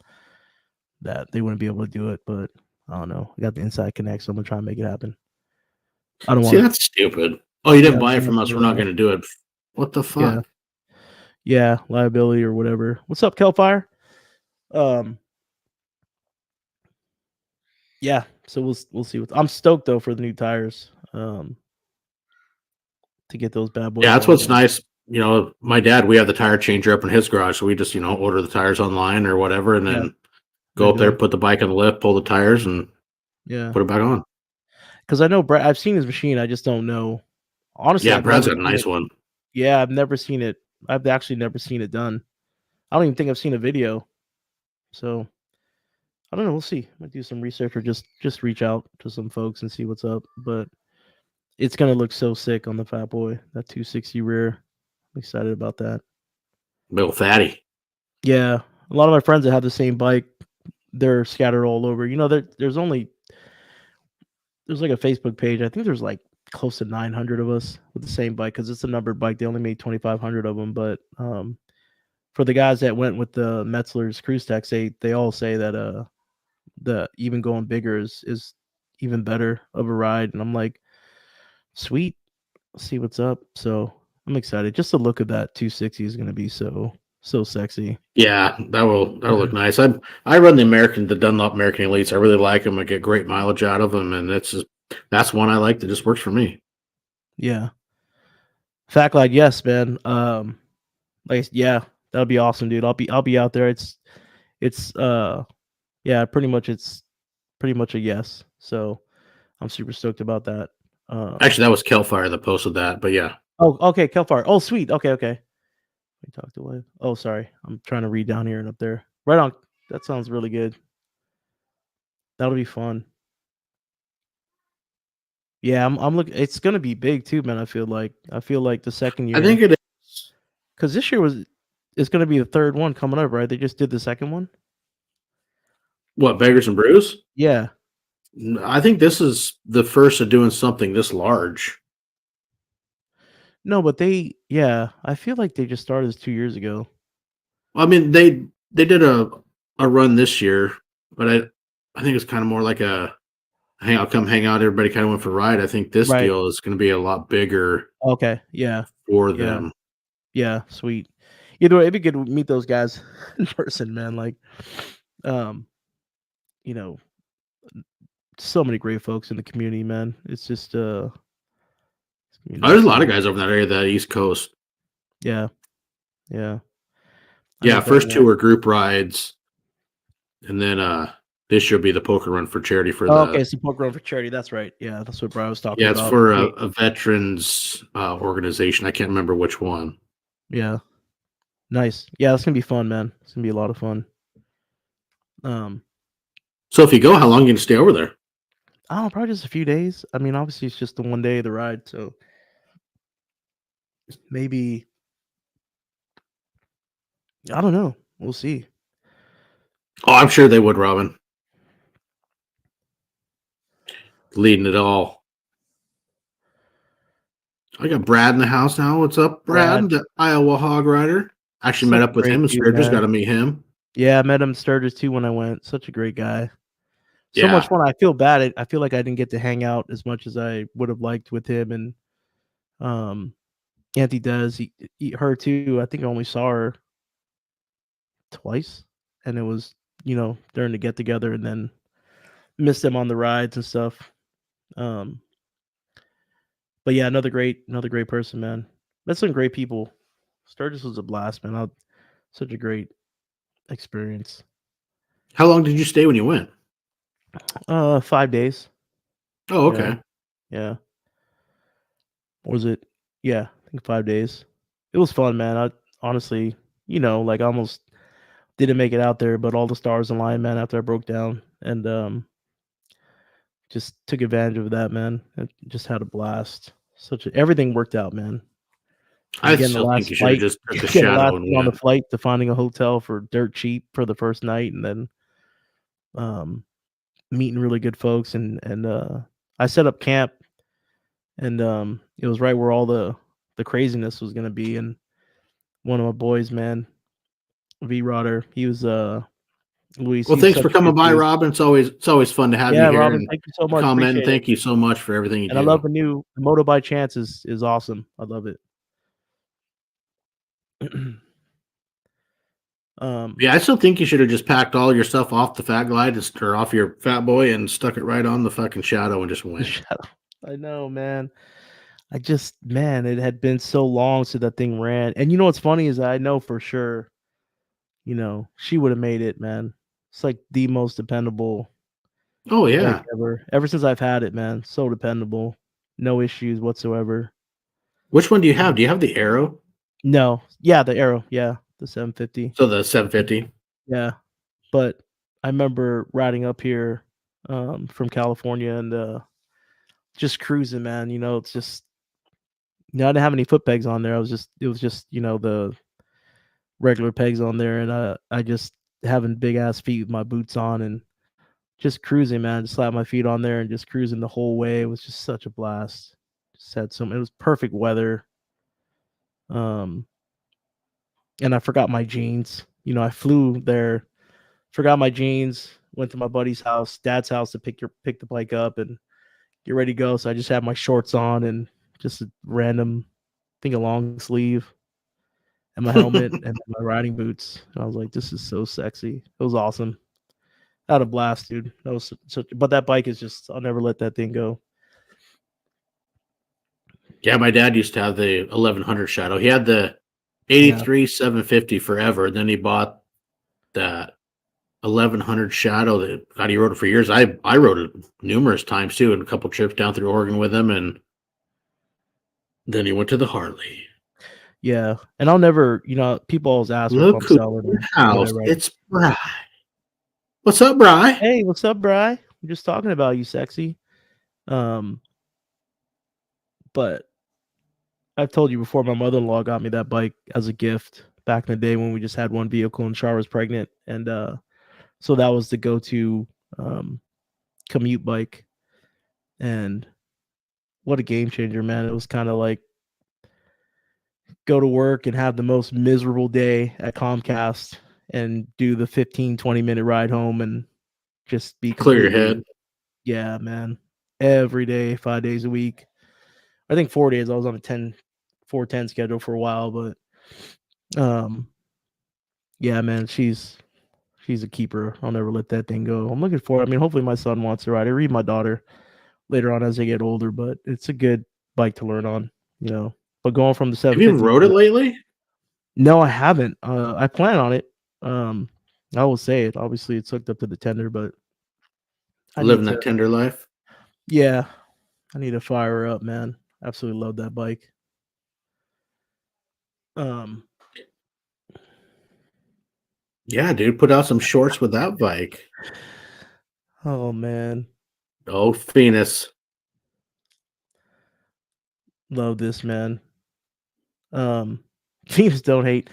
that they wouldn't be able to do it. But I don't know. I got the inside connect, so I'm gonna try and make it happen. I don't See, want to. that's stupid. Oh, you Yeah, didn't I'm buy it trying not from to us. We're ruin not my. going to do it. What the Yeah, fuck? yeah, liability or whatever. What's up, Kelfire? Um, yeah. So we'll see. I'm stoked though for the new tires. To get those bad Yeah, boys that's going, what's man. nice. My dad, we have the tire changer up in his garage, so we just order the tires online or whatever, and Yeah, then go up there, regular. put the bike on the lift, pull the tires, and Yeah, put it back on. because I know Brad. I've seen his machine. I just don't know. Honestly, Yeah, I've Brad's never got a seen nice it. one. Yeah, I've never seen it. I've actually never seen it done. I don't even think I've seen a video. So I don't know. We'll see. Might do some research or just reach out to some folks and see what's up. But it's gonna look so sick on the Fat Boy. That 260 rear. I'm excited about that. Little fatty. Yeah, a lot of my friends that have the same bike, they're scattered all over. There's like a Facebook page. I think there's like close to 900 of us with the same bike because it's a numbered bike. They only made 2,500 of them, but for the guys that went with the Metzler's Cruise Tech, they all say that the even going bigger is even better of a ride, and I'm like, sweet, see what's up. So I'm excited. Just the look of that 260 is going to be so sexy. Yeah, that'll Yeah. look nice. I run the Dunlop American Elites. I really like them. I get great mileage out of them, and that's one I like that just works for me. Yeah. Fat Glide, yes, man. Like yeah, that'll be awesome, dude. I'll be out there. It's yeah, it's pretty much a yes. So I'm super stoked about that. Um Actually, that was Kelfire that posted that, but yeah. oh okay, Kelfire. Oh sweet. Okay. We talked away. Oh sorry. I'm trying to read down here and up there. Right on. That sounds really good. That'll be fun. Yeah, I'm looking it's gonna be big too, man. I feel like the second I think year it is. because this year it's gonna be the third one coming up, right? They just did the second one. What, Beggars and Brews? Yeah. I think this is the first of doing something this large. No, but yeah, I feel like they just started this 2 years ago. I mean, they did a run this year, but I think it's kind of more like a hang out, come hang out. Everybody kind of went for a ride. I think this Right. deal is going to be a lot bigger Okay. Yeah. for Yeah. them. Yeah. Sweet. Either way, it'd be good to meet those guys in person, man. Like, um, you know, so many great folks in the community, man. It's just this Oh, community there's is a lot of so guys over in that area, that East Coast. yeah, yeah. I Yeah, know first Advanblack. two were group rides, and then this year will be the poker run for charity for Oh, the okay, support grown for charity. That's right. Yeah, that's what Brian was talking yeah, it's about. for Sweet. a veterans organization. I can't remember which one. Yeah, nice. Yeah, that's gonna be fun, man. It's gonna be a lot of fun. Um, So if you go, how long are you gonna stay over there? I don't know, probably just a few days. I mean, obviously it's just the one day of the ride, so maybe I don't know. We'll see. Oh, I'm sure they would, Robin. Leading it all. I got Brad in the house now. What's up, Brad, Brad? The Iowa Hog Rider. Actually met such a up with great him in dude, Sturgis. Got man. to meet him. Yeah, I met him at Sturgis too when I went. Such a great guy. So much Yeah. fun. I feel bad. I feel like I didn't get to hang out as much as I would have liked with him and um Auntie does. Her too. I think I only saw her twice, and it was during the get together, and then missed them on the rides and stuff. Um, but yeah, another great person, man. Met some great people. Sturgis was a blast, man. Such a great experience. How long did you stay when you went? 5 days. Oh, Yeah, okay. yeah. Or was it? Yeah, I think 5 days. It was fun, man. I honestly, like almost didn't make it out there, but all the stars aligned, man. After I broke down, and just took advantage of that, man. And just had a blast. Everything worked out, man. From I getting the still think last you should have flight, just took the getting the last shadow and seat on the went. flight to finding a hotel for dirt cheap for the first night, and then um, meeting really good folks, and I set up camp, and it was right where all the craziness was gonna be. And one of my boys, man, V Rodder, he was Luis. Well, He's thanks such for a good coming by, dude. Robin. It's always fun to have you Yeah, here Robin, and thank you so much. comment. And Appreciate it. thank you so much for everything you And I love do. the new Moto by Chance is awesome. I love it. um, Yeah, I still think you should have just packed all your stuff off the Fat Glide or off your Fat Boy and stuck it right on the fucking shadow and just the went. shadow. I know, man. Man, it had been so long since that thing ran. And you know what's funny is I know for sure, she would have made it, man. It's like the most dependable Oh bike yeah. ever. Ever since I've had it, man. So dependable. No issues whatsoever. Which one do you have? Um, Do you have the Arrow? no. Yeah, the Arrow. Yeah, the 750. So the 750. Yeah. But I remember riding up here from California and just cruising, man. It's just I didn't have any foot pegs on there. It was just, the regular pegs on there, and I just having big ass feet with my boots on and just cruising, man. Just slap my feet on there and just cruising the whole way. It was just such a blast. Just had it was perfect weather. Um, and I forgot my jeans. I flew there, forgot my jeans, went to my buddy's house, dad's house to pick the bike up and get ready to go. So I just had my shorts on and just a random, I think a long sleeve and my helmet and my riding boots. And I was like, this is so sexy. It was awesome. I had a blast, dude. That was such, but that bike is just, I'll never let that thing go. Yeah, my dad used to have the 1100 Shadow. He had the Yeah. 83 750 forever. Then he bought that 1100 Shadow that God, he rode it for years. I rode it numerous times too, and a couple trips down through Oregon with him, and then he went to the Harley. Yeah. And I'll never, people always ask me if Look I'm who's selling in the or house. whatever. It's Bry. What's up, Bry? Hey, what's up, Bry? I'm just talking about you, sexy. Um, but I've told you before, my mother-in-law got me that bike as a gift back in the day when we just had one vehicle and Char was pregnant. And so that was the go-to um commute bike. And what a game changer, man. It was kind of like go to work and have the most miserable day at Comcast and do the 15-20 minute ride home and just be Clear your completely, head. yeah, man. Every day, 5 days a week. I think 4 days. I was on a 4-10 schedule for a while, but um, yeah, man, she's a keeper. I'll never let that thing go. I'm looking forward. I mean, hopefully my son wants to ride. I read my daughter later on as they get older, but it's a good bike to learn on, you know. But going from the Have you even 750 rode it to, lately? no, I haven't. I plan on it. Um, I will say it. Obviously, it's hooked up to the tender, but I need Living to. that tender life. Yeah, I need to fire her up, man. Absolutely love that bike. Um, Yeah, dude, put out some shorts with that bike. oh man, Oh, Phoenix. love this, man. Teams don't hate.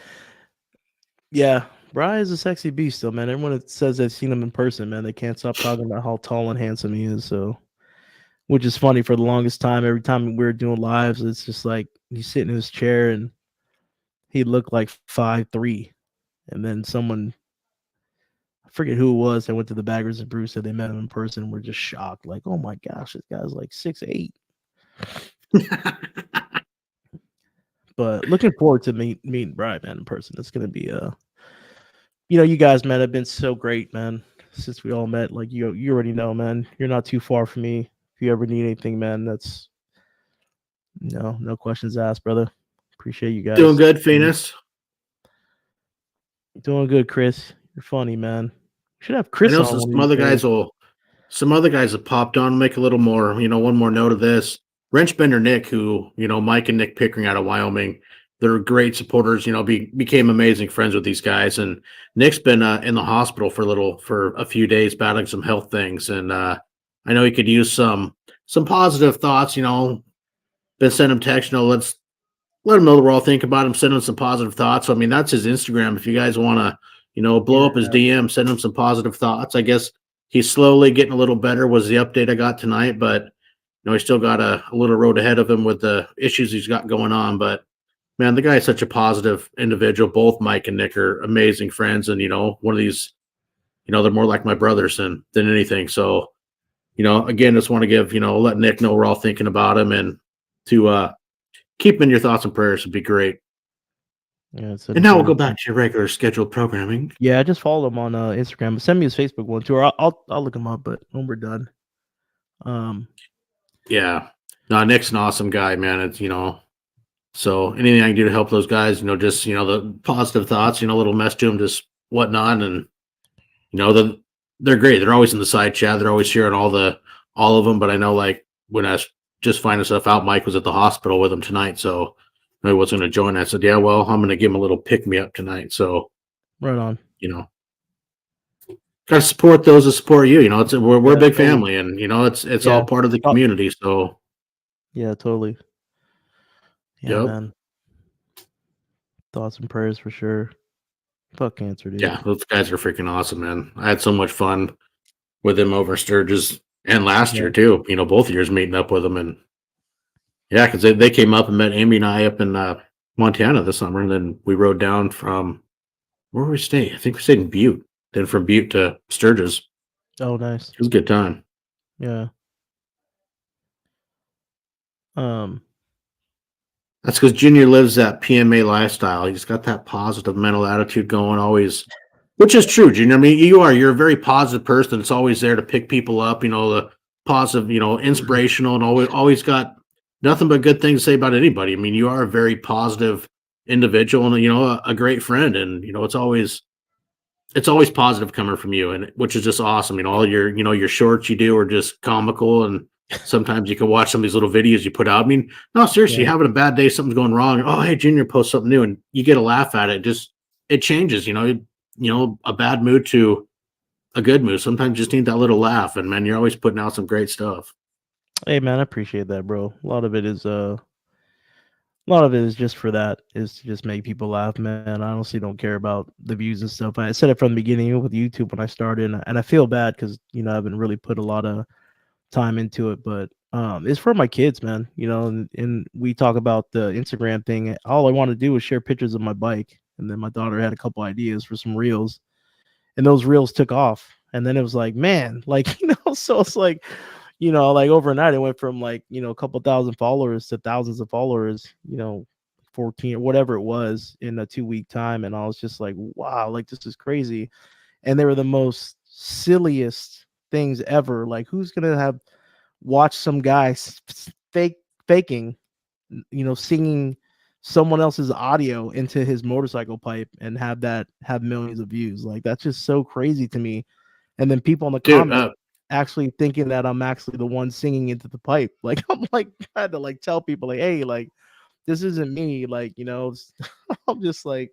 Yeah, Bry is a sexy beast, though, man. Everyone that says they've seen him in person, man, they can't stop talking about how tall and handsome he is. So, which is funny for the longest time. Every time we were doing lives, it's just like he's sitting in his chair and he looked like 5'3", and then someone, I forget who it was, that went to the Baggers and Bruce, said they met him in person and were just shocked, like, oh my gosh, this guy's like 6'8". But looking forward to meeting Brian, man, in person. It's gonna be you guys, man, have been so great, man, since we all met. Like you already know, man. You're not too far from me. If you ever need anything, man, that's no questions asked, brother. Appreciate you Doing guys. good, Phoenix. Doing good, Chris. You're funny, man. Should have I Chris know on one of some these other days. guys will. Some other guys have popped on. Make a little more. One more note of this. Wrench Bender Nick, who Mike and Nick Pickering out of Wyoming. They're great supporters. Became amazing friends with these guys. And Nick's been in the hospital for a few days, battling some health things. And I know he could use some positive thoughts. Been sending him text. Let's let him know that we're all thinking about him. Send him some positive thoughts. So, I mean, that's his Instagram. If you guys want to, blow up his Yeah, DM, send him some positive thoughts. I guess he's slowly getting a little better. Was the update I got tonight, but he's still got a little road ahead of him with the issues he's got going on. But man, the guy is such a positive individual. Both Mike and Nick are amazing friends, and one of these, they're more like my brothers than anything. So, again, just want to give let Nick know we're all thinking about him, and to keep him in your thoughts and prayers would be great. yeah. It's And now we'll go encouraging. back to your regular scheduled programming. Yeah, I just followed him on Instagram. But send me his Facebook one too, or I'll look him up. But when we're done, um, Yeah. No, Nick's an awesome guy, man. It's so anything I can do to help those guys, just the positive thoughts, a little mess to them, just whatnot, and they're great. They're always in the side chat. They're always sharing all of them. But I know, like, when I was just finding stuff out, Mike was at the hospital with him tonight, so he wasn't going to join. I said, yeah, well, I'm going to give him a little pick me up tonight. So right on. got to support those that support you. We're Yeah, a big totally. family, and it's all Yeah, part of the oh, community. So yeah, totally. Yeah, yep. man. Thoughts and prayers for sure. Fuck cancer, dude. Yeah, those guys are freaking awesome, man. I had so much fun with them over Sturgis and last Yeah. year too. Both years meeting up with them, and yeah, because they came up and met Amy and I up in Montana this summer, and then we rode down from where were we stay? I think we stayed in Butte. Then from Butte to Sturgis. Oh, nice. It was a good time. Yeah. Um. That's because Junior lives that PMA lifestyle. He's got that positive mental attitude going always, which is true, Junior. I mean, you're a very positive person. It's always there to pick people up, the positive, inspirational, and always got nothing but good things to say about anybody. I mean, you are a very positive individual and, a great friend. And, it's always positive coming from you, and which is just awesome. All your shorts you do are just comical, and sometimes you can watch some of these little videos you put out. I mean, no, seriously, Yeah. you're having a bad day, something's going wrong. Oh, hey, Junior, post something new, and you get a laugh at it. Just it changes. A bad mood to a good mood. Sometimes you just need that little laugh, and man, you're always putting out some great stuff. Hey, man, I appreciate that, bro. A lot of it is just for that, is to just make people laugh, man. I honestly don't care about the views and stuff. I said it from the beginning, even with YouTube when I started, and I feel bad because I haven't really put a lot of time into it, but it's for my kids, man. And we talk about the Instagram thing. All I want to do is share pictures of my bike, and then my daughter had a couple ideas for some reels, and those reels took off. And then it was like, man, like, so it's like, like overnight it went from like, a couple thousand followers to thousands of followers, 14 or whatever it was in a 2 week time. And I was just like, wow, like this is crazy. And they were the most silliest things ever. Like, who's gonna have watched some guy faking, singing someone else's audio into his motorcycle pipe and have millions of views? Like, that's just so crazy to me. And then people in the Dude, comments actually thinking that I'm actually the one singing into the pipe. Like, I'm like trying to like tell people like, hey, like this isn't me. Like, I'm just like,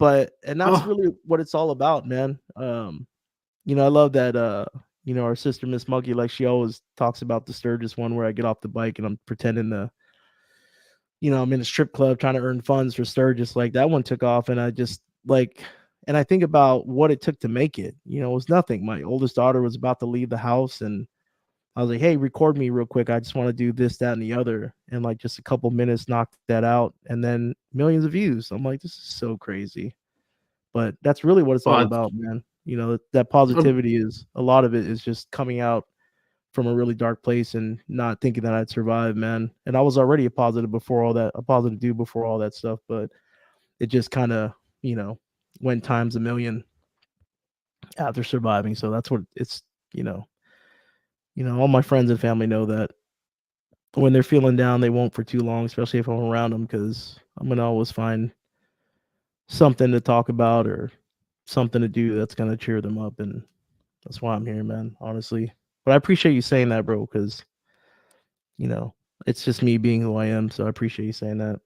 and that's oh, really what it's all about, man. I love that our sister Miss Muggy, like she always talks about the Sturgis one where I get off the bike and I'm pretending to, I'm in a strip club trying to earn funds for Sturgis. Like that one took off, and I just like, and I think about what it took to make it. It was nothing. My oldest daughter was about to leave the house, and I was like, hey, record me real quick. I just want to do this, that, and the other. And like just a couple minutes knocked that out, and then millions of views. I'm like, this is so crazy. But that's really what it's all well, about, man. That I- positivity is a lot of it is just coming out from a really dark place and not thinking that I'd survive, man. And I was already a positive dude before all that stuff, but it just kind of, went times a million after surviving. So that's what it's, all my friends and family know that when they're feeling down, they won't for too long, especially if I'm around them, because I'm gonna always find something to talk about or something to do that's gonna cheer them up, and that's why I'm here, man. Honestly, but I appreciate you saying that, bro, because you know it's just me being who I am. So I appreciate you saying that.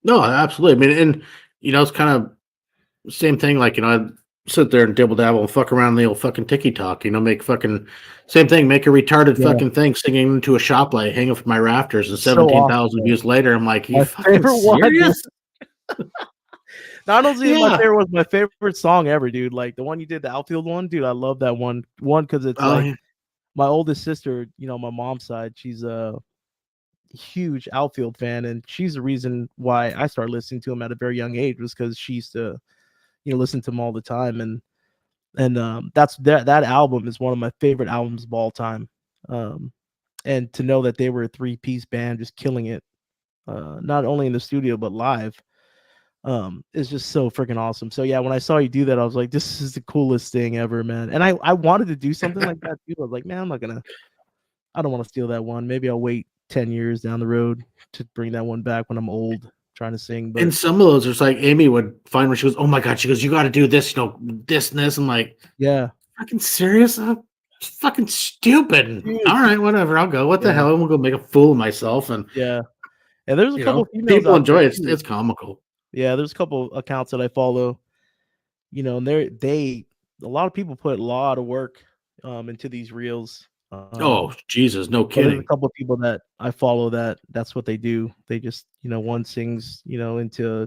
no, absolutely. I mean, and it's kind of same thing. Like I sit there and dibble dabble and fuck around in the old fucking TikTok. Make fucking same thing. Make a retarded Yeah, fucking thing singing into a shop light, hanging from my rafters, and so awesome, 17,000 bro. views later, I'm like, you My fucking favorite one, dude. serious? Not only my Yeah. favorite was my favorite song ever, dude. Like the one you did, the outfield one, dude. I love that one. One because it's Oh like yeah. my oldest sister, my mom's side. She's a huge outfield fan, and she's the reason why I started listening to him at a very young age, was because she used to, listen to him all the time, and that's that album is one of my favorite albums of all time. Um, and to know that they were a three-piece band just killing it, not only in the studio but live, is just so freaking awesome. So yeah, when I saw you do that, I was like, this is the coolest thing ever, man. And I wanted to do something like that too. I was like, man, I don't want to steal that one. Maybe I'll wait 10 years down the road to bring that one back when I'm old trying to sing. But And some of those, it's like Amy would find where she goes, "Oh my god!" She goes, "You got to do this, this and this." I'm like, yeah, "Fucking serious? It's fucking stupid." dude, All right, whatever. I'll go. What the yeah, hell? I'm gonna go make a fool of myself, and yeah. And there's a couple females people out there enjoy it. too. It's comical. Yeah, there's a couple accounts that I follow, and a lot of people put a lot of work into these reels. Oh Jesus, no But there's a kidding. couple of people that I follow that's what they do. They just, one sings, into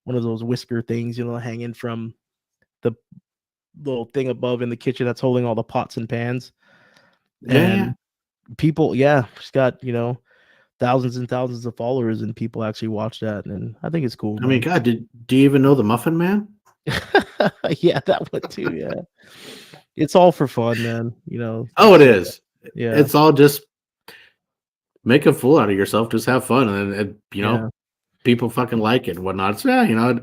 one of those whisker things, hanging from the little thing above in the kitchen that's holding all the pots and pans. Yeah, yeah. And people, yeah, she's got, thousands and thousands of followers, and people actually watch that. And I think it's cool, I mean, man. God, do you even know the Muffin Man? Yeah, that one too. Yeah. It's all for fun, man. Oh, it is. Yeah. It's all just make a fool out of yourself. Just have fun, and Yeah. people fucking like it and whatnot. So yeah,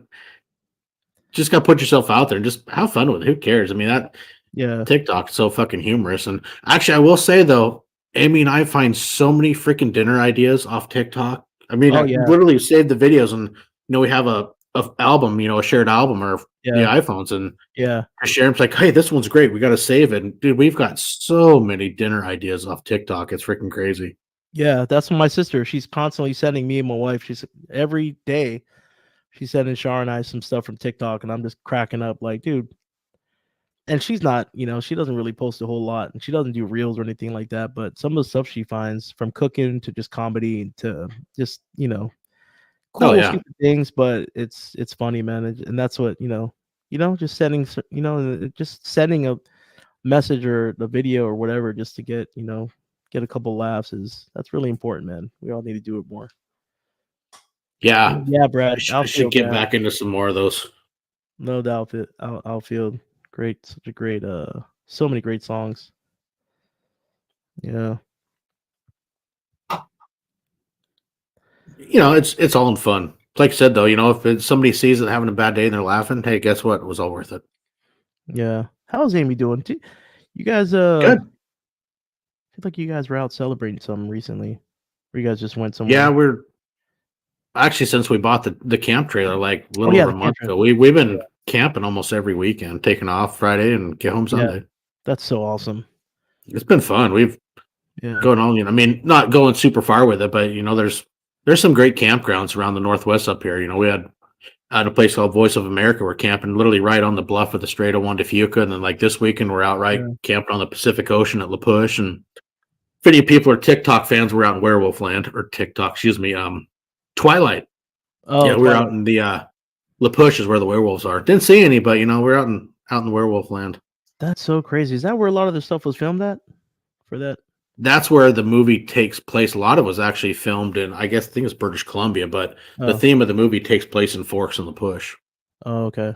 just gotta put yourself out there and just have fun with it. Who cares? I mean, that Yeah. TikTok's so fucking humorous. And actually, I will say though, Amy and I find so many freaking dinner ideas off TikTok. I mean, Oh I yeah. literally saved the videos, and we have a album, a shared album or the Yeah. iPhones, and Yeah. I share 'em's like, hey, this one's great. We got to save it. And dude, we've got so many dinner ideas off TikTok. It's freaking crazy. Yeah. That's my sister. She's constantly sending me and my wife. She's every day she's sending Shar and I some stuff from TikTok, and I'm just cracking up like, dude. And she's not, she doesn't really post a whole lot, and she doesn't do reels or anything like that. But some of the stuff she finds, from cooking to just comedy to just, Oh cool, yeah. stupid things, but it's funny, man. And that's what, just sending, just sending a message or the video or whatever, just to get a couple laughs, that's really important, man. We all need to do it more. Yeah. Yeah, Brad, I should outfield, get man. back into some more of those. No doubt, outfield. Great, such a great, so many great songs. Yeah. It's all in fun. Like I said, though, if somebody sees it having a bad day and they're laughing, hey, guess what? It was all worth it. Yeah. How's Amy doing? You guys, Good. I feel like you guys were out celebrating something recently. Or you guys just went Yeah, somewhere. we're actually, since we bought the camp trailer like a Oh little yeah, over the a month campground. ago, we've been camping almost every weekend, taking off Friday and get home Yeah, Sunday. that's so awesome. It's been fun. We've Yeah. going on, I mean, not going super far with it, but there's some great campgrounds around the Northwest up here. We had at a place called Voice of America. We're camping literally right on the bluff of the Strait of Juan de Fuca, and then like this weekend we're outright Yeah. camping on the Pacific Ocean at La Push. And if any people are TikTok fans, we're out in Werewolf Land or TikTok, excuse me, Twilight. Oh, Yeah, we're out Twilight. in the La Push is where the werewolves are. Didn't see any, but we're out in Werewolf Land. That's so crazy. Is that where a lot of the stuff was filmed at? For that? That's where the movie takes place. A lot of it was actually filmed in, I think it's British Columbia, but the Oh. theme of the movie takes place in Forks and La Push. Oh, okay.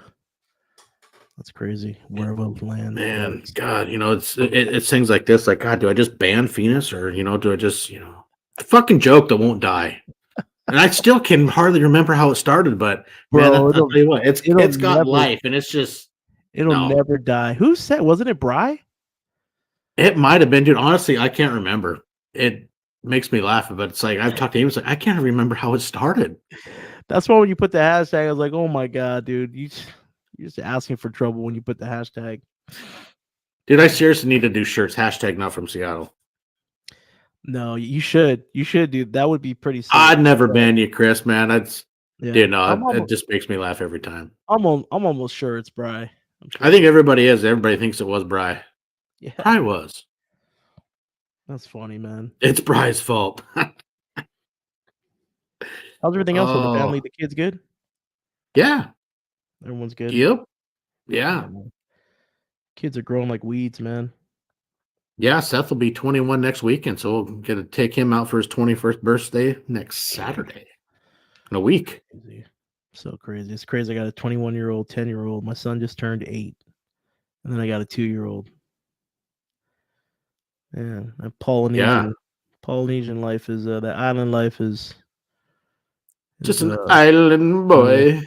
That's crazy. Werewolf Land. Man, God, it's things like this. Like, God, do I just ban Phoenix, or do I just a fucking joke that won't die? And I still can hardly remember how it started, but man, Bro, I'll tell you what, it's got never, life, and it's just it'll no. never die. Who said? Wasn't it Bry? It might have been, dude. Honestly, I can't remember. It makes me laugh, but it's like I've talked to him. It's like I can't remember how it started. That's why when you put the hashtag, I was like, oh my god, dude, you're just asking for trouble when you put the hashtag. Dude, I seriously need to do shirts. Hashtag not from Seattle. No, you should. You should, dude. That would be pretty sick. I'd never ban you, Chris, man. That's yeah. it just makes me laugh every time. I'm almost sure it's Bry. I think everybody is. Everybody thinks it was Bry. Yeah. Bry was. That's funny, man. It's Bry's fault. How's everything else with the family? The kids good? Yeah. Everyone's good. Yep. Yeah. Kids are growing like weeds, man. Yeah, Seth will be 21 next weekend, so we'll get to take him out for his 21st birthday next Saturday. In a week. Crazy. So crazy. It's crazy. I got a 21-year-old, 10-year-old. My son just turned 8. And then I got a 2-year-old. Yeah, Polynesian life is the island life is just an island boy.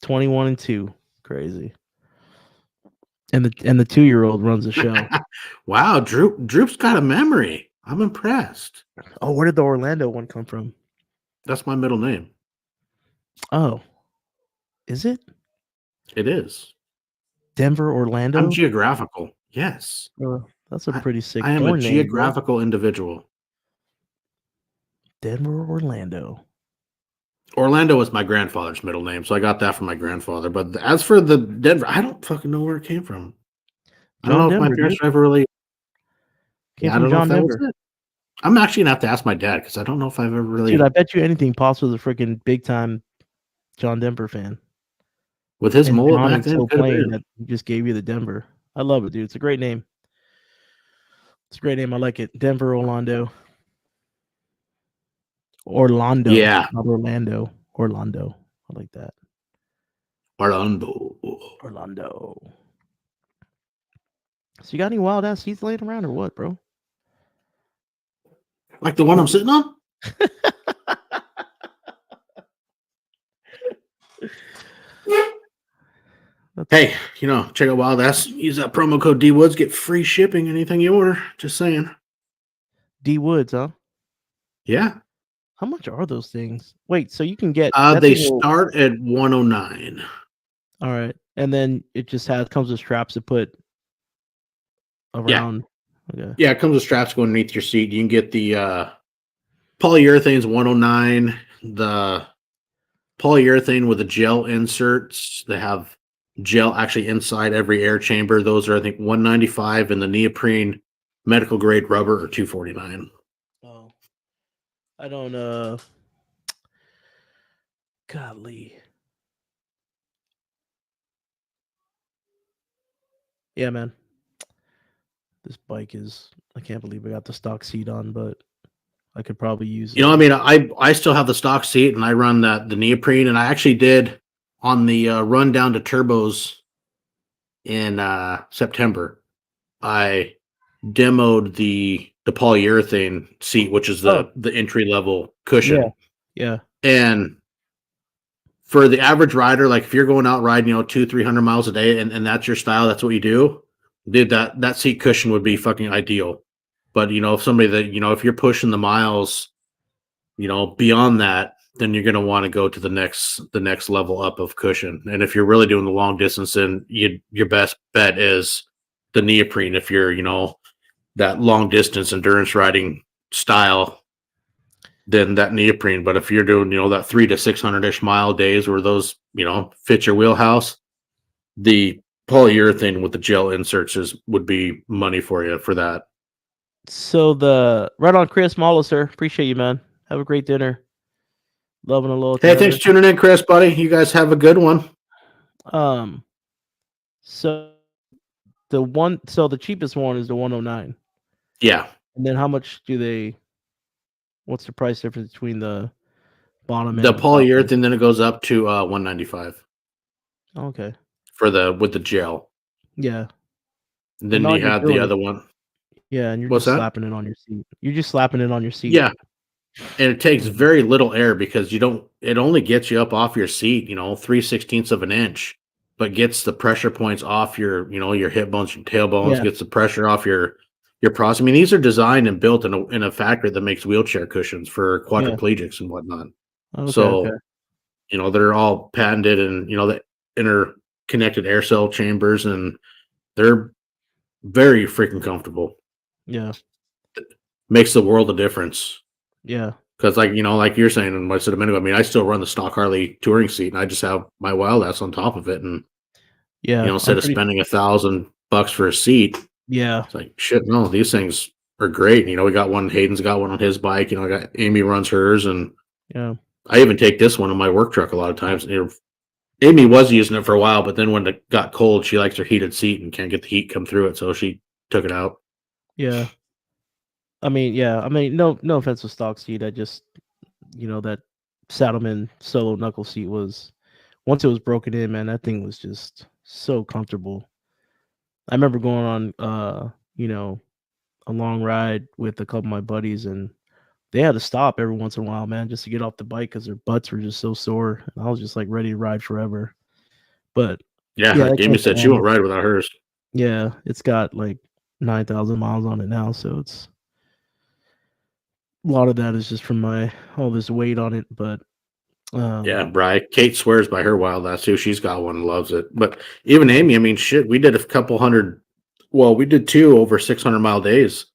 21 and 2. Crazy. And the 2-year-old runs the show. Wow, Droop's got a memory. I'm impressed. Oh, where did the Orlando one come from? That's my middle name. Oh. Is it? It is. Denver, Orlando? I'm geographical. Yes. That's a pretty sick I am a name, geographical individual. Denver, Orlando. Orlando was my grandfather's middle name, so I got that from my grandfather. But as for the Denver, I don't fucking know where it came from. I don't know if my parents ever really. Came from John Denver. Was it. I'm actually gonna have to ask my dad because I don't know if I've ever really. Dude, I bet you anything Pops was a freaking big time John Denver fan. With his mullet John back is then, so plain that he just gave you the Denver. I love it, dude. It's a great name. It's a great name. I like it. Denver, Orlando. Orlando. Yeah. Not Orlando. Orlando. I like that. Orlando. So you got any wild ass seats laying around or what, bro? Like the one I'm sitting on? Hey, check out Wild Ass. Use that promo code DWoods. Get free shipping. Anything you order. Just saying. D Woods, huh? Yeah. How much are those things? Wait, so you can get they start at $109. All right. And then it just comes with straps to put around. Yeah. Okay. Yeah, it comes with straps going underneath your seat. You can get the polyurethane's $109. The polyurethane with the gel inserts. They have gel actually inside every air chamber. Those are, I think, $195, and the neoprene medical grade rubber are $249. Oh, I don't. Golly. Yeah, man. This bike is. I can't believe I got the stock seat on, but I could probably use it. I mean, I still have the stock seat, and I run the neoprene, and I actually did on the run down to turbos in September. I demoed the polyurethane seat, which is Oh, the entry level yeah, cushion. yeah. And for the average rider, like if you're going out riding, 200-300 miles a day, and that's your style, that's what you do, dude, that seat cushion would be fucking ideal. But if somebody that if you're pushing the miles, beyond that, then you're going to want to go to the next level up of cushion. And if you're really doing the long distance, then your best bet is the neoprene. If you're that long distance endurance riding style, then that neoprene. But if you're doing that 300 to 600-ish mile days where those fit your wheelhouse, the polyurethane with the gel inserts would be money for you for that. So right on, Chris Malo, sir. Appreciate you, man. Have a great dinner. Loving a little Hey, thanks Canada. for tuning in, Chris, buddy. You guys have a good one. Um, so the cheapest one is the 109. Yeah, And then how much what's the price difference between the bottom the and the top one? polyurethane, then it goes up to 195 Okay. for with the gel. Yeah. And Then all you you're have the doing, other one. yeah, and you're What's just that? slapping it on your seat. You're just slapping it on your seat. Yeah, and it takes Mhm. very little air because it only gets you up off your seat, 3/16 of an inch, but gets the pressure points off your hip bones, your tailbones, Yeah. gets the pressure off your pros. I mean, these are designed and built in a factory that makes wheelchair cushions for Yeah. quadriplegics and whatnot. Okay, okay. So, they're all patented and, the interconnected air cell chambers, and they're very freaking comfortable. Yeah. Makes the world of difference. Yeah. Because like you're saying, and what I said a minute ago, I mean, I still run the stock Harley touring seat, and I just have my wild ass on top of it, and Yeah. I'm instead of pretty spending $1,000 for a seat, Yeah. it's like shit. No, these things are great. We got one. Hayden's got one on his bike. I got Amy runs hers, and Yeah. I even take this one in my work truck a lot of times. Amy was using it for a while, but then when it got cold, she likes her heated seat and can't get the heat come through it, so she took it out. Yeah. No offense to stock seat. I just that Saddleman solo knuckle seat was once it was broken in, man, that thing was just so comfortable. I remember going on a long ride with a couple of my buddies, and they had to stop every once in a while, man, just to get off the bike because their butts were just so sore. And I was just like ready to ride forever. But Yeah, yeah, like that Amy came to said, she an won't end. ride without hers. Yeah, it's got like 9,000 miles on it now, so it's a lot of that is just from my all this weight on it. But Yeah, um, Kate swears by her wild ass too. She's got one and loves it. But even yeah, Amy, I mean, shit, we did a couple hundred. Well, we did two over 600-mile days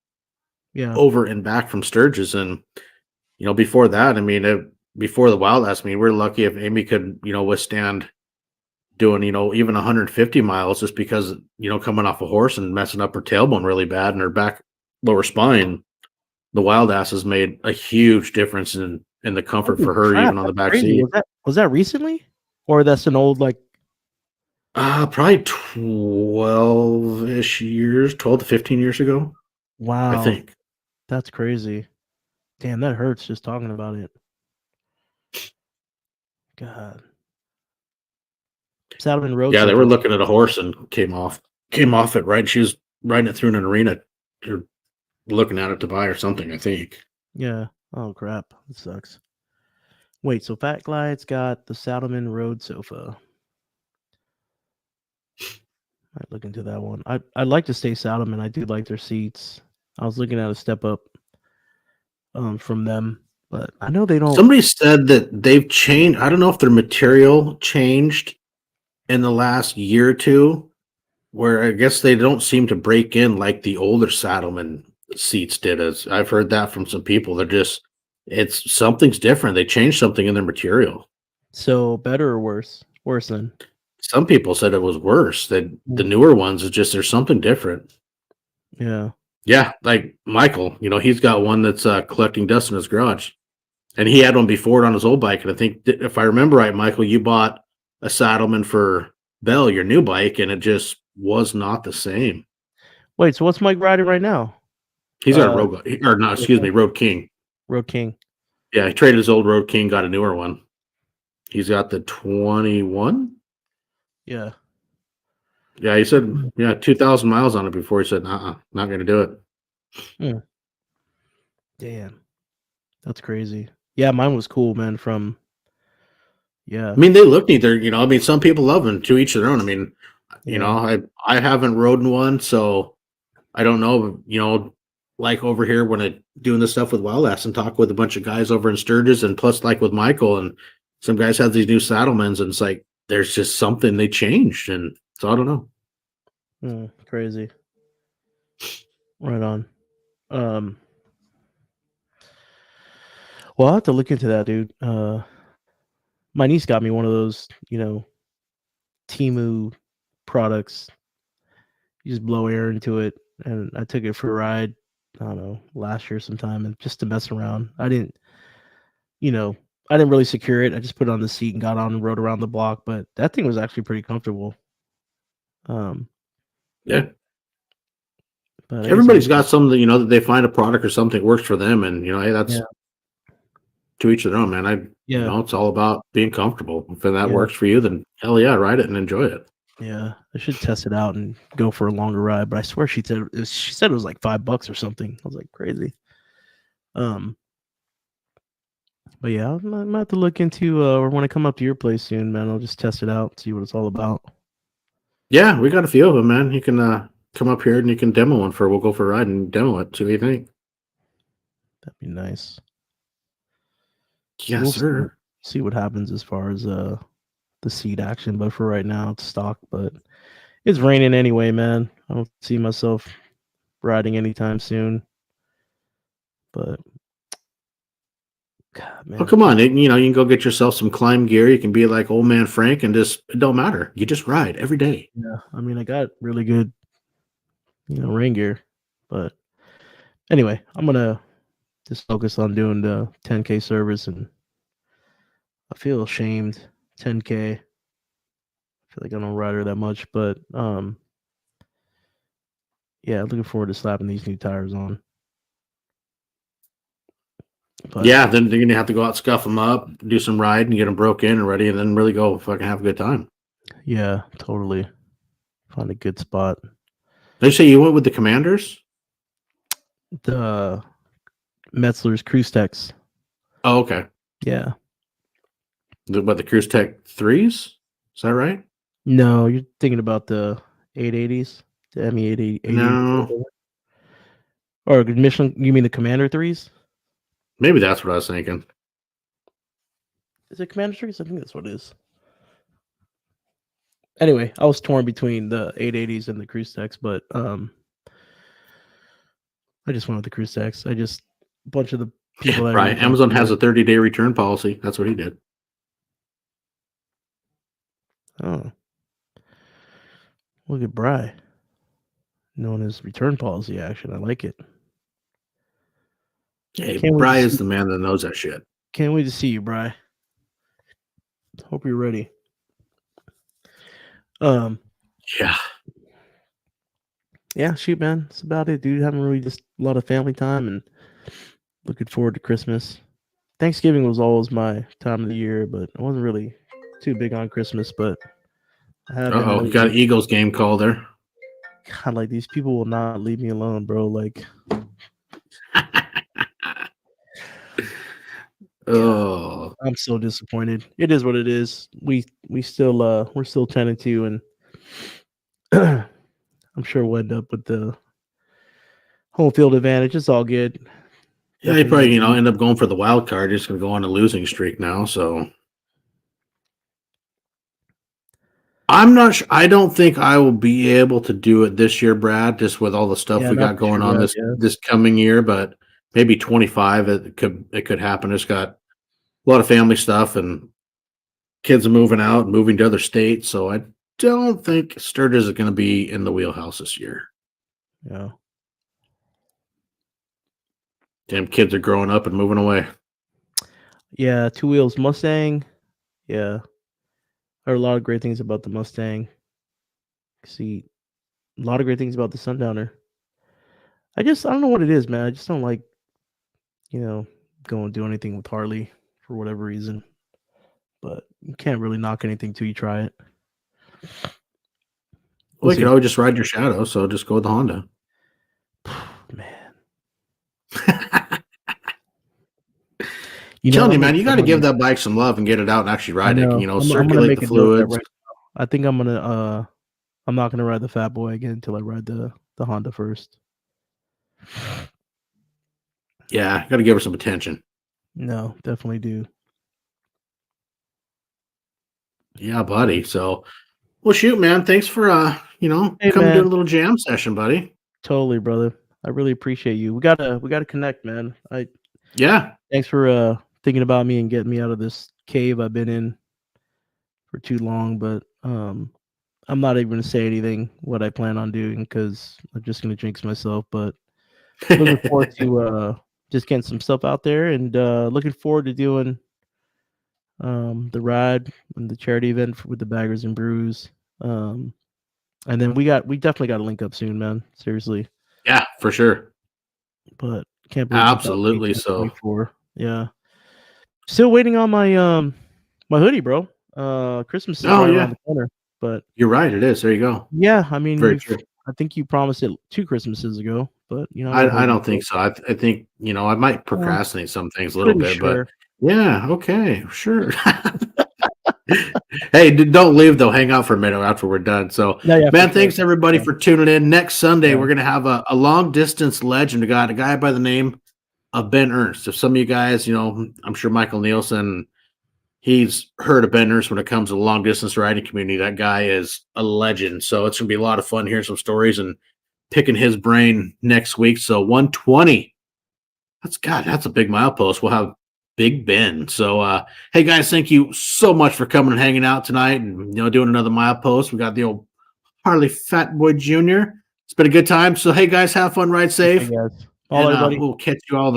yeah, over and back from Sturgis, and before that, I mean, before the wild ass, I mean, we're lucky if Amy could withstand doing even 150 miles just because coming off a horse and messing up her tailbone really bad and her back lower spine. The wild ass has made a huge difference in the comfort holy for her crap, even on the that's back crazy. seat. Was that recently, or that's an old like? Probably 12-ish years, 12 to 15 years ago, I Wow, think. that's crazy. Damn, that hurts just talking about it. God, Saddleman Road Yeah, they were Sofa. looking at a horse and came off it, right? She was riding it through an arena or looking at it to buy or something, I think. Yeah. Oh crap, that sucks. Wait, so Fat Glide's got the Saddleman Road Sofa. Might look into that one. I'd like to stay Saddleman. I do like their seats. I was looking at a step up from them, but I know they don't. Somebody said that they've changed. I don't know if their material changed in the last year or two, where I guess they don't seem to break in like the older Saddleman seats did. As I've heard that from some people, it's something's different. They changed something in their material. So better or worse? Worse than. Some people said it was worse. That the Mm, newer ones is just there's something different. yeah. Yeah, like Michael, he's got one that's collecting dust in his garage, and he had one before it on his old bike. And I think if I remember right, Michael, you bought a Saddleman for Bell, your new bike, and it just was not the same. Wait, so what's Mike riding right now? He's got a Uh, Road, or not, excuse me, Road King. Road King. Yeah, he traded his old Road King, got a newer one. He's got the 21. Yeah. Yeah, he said 2,000 miles on it before he said, not gonna do it. Mm, damn, that's crazy. Yeah, mine was cool, man. Yeah, I mean, they look neat. I mean, some people love them. To each their own. I mean, yeah, I haven't rode in one, so I don't know. Like over here when I doing this stuff with Wild Ass and talk with a bunch of guys over in Sturgis, and plus like with Michael and some guys have these new Saddlemans, and it's like there's just something they changed, and so I don't know. crazy. Right on. Um, well, I'll have to look into that, dude. My niece got me one of those, Timu products. You just blow air into it, and I took it for a ride. I don't know, last year sometime, and just to mess around. You know, I didn't really secure it. I just put it on the seat and got on and rode around the block. But that thing was actually pretty comfortable. Um, Yeah, but I guess I'll everybody's give it. got something that they find a product or something that works for them, and hey, Yeah, that's to each their own, man. yeah, It's all about being comfortable. If that yeah, works for you, then hell yeah, ride it and enjoy it. yeah. I should test it out and go for a longer ride. But I swear she said it was like $5 or something. I was like crazy. Um, but yeah, I might have to look into or when I come up to your place soon, man. I'll just test it out, see what it's all about. Yeah, we got a few of them, man. You can come up here and you can demo one we'll go for a ride and demo it. See what you think. That'd be nice. Yes, We'll sir. see what happens as far as the seed action, but for right now it's stock. But it's raining anyway, man. I don't see myself riding anytime soon. But God, Oh, man, come on. You can go get yourself some climb gear. You can be like old man Frank and it don't matter. You just ride every day. yeah. I mean, I got really good, rain gear. But anyway, I'm gonna just focus on doing the 10K service, and I feel ashamed. 10K. I feel like I don't ride her that much, but yeah, looking forward to slapping these new tires on. But Yeah, then you're going to have to go out, scuff them up, do some riding, get them broke in and ready, and then really go fucking have a good time. yeah, totally. Find a good spot. They say you went with the Commanders? The Metzler's Cruise Techs. Oh, okay. Yeah. The Cruise Tech 3s? Is that right? No, you're thinking about the 880s, the ME 880, No. or Michelin. You mean the Commander threes? Maybe that's what I was thinking. Is it Commander threes? I think that's what it is. Anyway, I was torn between the 880s and the Cruise Techs, but I just went with the Cruise Techs. A bunch of the people that I Right. really talked Amazon to has were, a 30-day return policy. That's what he did. oh, look at Bry, knowing his return policy action. I like it. Hey, Can't wait to Bry is see. the man that knows that shit. Can't wait to see you, Bry. Hope you're ready. Um, Yeah. yeah, shoot, man, that's about it, dude. Having really just a lot of family time and looking forward to Christmas. Thanksgiving was always my time of the year, but I wasn't really too big on Christmas. But I have been You got lately. an Eagles game call there. God, like these people will not leave me alone, bro. Like, God, Oh. I'm so disappointed. It is what it is. We still we're still 10-2, and I'm sure we'll end up with the home field advantage. It's all good. Yeah, he Definitely gonna probably, be. end up going for the wild card. He's going to go on a losing streak now. So I'm not sure. I don't think I will be able to do it this year, Brad, just with all the stuff Yeah, we not got this year, going on Brad. this Yeah, this coming year, but maybe 25 it could happen. It's got a lot of family stuff and kids are moving out and moving to other states, so I don't think Sturgis is going to be in the wheelhouse this year. yeah, Damn kids are growing up and moving away. yeah. Two wheels Mustang. Yeah, I heard a lot of great things about the Mustang. See, a lot of great things about the Sundowner. I don't know what it is, man. I just don't like, you know, go and do anything with Harley for whatever reason. But you can't really knock anything till you try it. Well, We'll you could see. always just ride your shadow, so just go with the Honda. Man, Telling let you, me man, you got to give that bike some love and get it out and actually I ride it. know. You know, I'm gonna circulate make the a note of that fluids. right now. I think I'm not gonna ride the Fat Boy again until I ride the Honda first. Yeah, got to give her some attention. No, definitely do. Yeah, buddy. So, well, shoot, man. Thanks for Hey coming to man, a little jam session, buddy. totally, brother. I really appreciate you. We gotta connect, man. Yeah. Thanks for thinking about me and getting me out of this cave I've been in for too long, but I'm not even gonna say anything what I plan on doing because I'm just gonna jinx myself. But looking forward to just getting some stuff out there and looking forward to doing the ride and the charity event with the Baggers and Brews. And then we definitely got to link up soon, man. Seriously. Yeah, for sure. But can't believe it's Absolutely. So, 2024. Yeah. Still waiting on my hoodie, bro. Christmas is oh right around yeah, the corner. But you're right. It is. There you go. yeah, I mean, Very true. I think you promised it 2 Christmases ago, but I won't I hold you don't to think it. so. I think I might Uh, procrastinate some things a little Pretty bit, but sure. yeah, okay, sure. Hey, don't leave though. Hang out for a minute after we're done. So, Yeah, yeah, for man, sure. thanks everybody Yeah. for tuning in. Next Sunday, Yeah. we're gonna have a long distance legend. A guy by the name of Ben Ernst. If some of you guys, I'm sure Michael Nielsen, he's heard of Ben Ernst when it comes to the long distance riding community. That guy is a legend. So it's gonna be a lot of fun hearing some stories and picking his brain next week. So 120. That's a big milepost. We'll have Big Ben. So hey guys, thank you so much for coming and hanging out tonight and doing another milepost. We got the old Harley Fat Boy Jr. It's been a good time. So hey guys, have fun, ride Okay, safe, guys. Bye, and everybody. we'll catch you all in the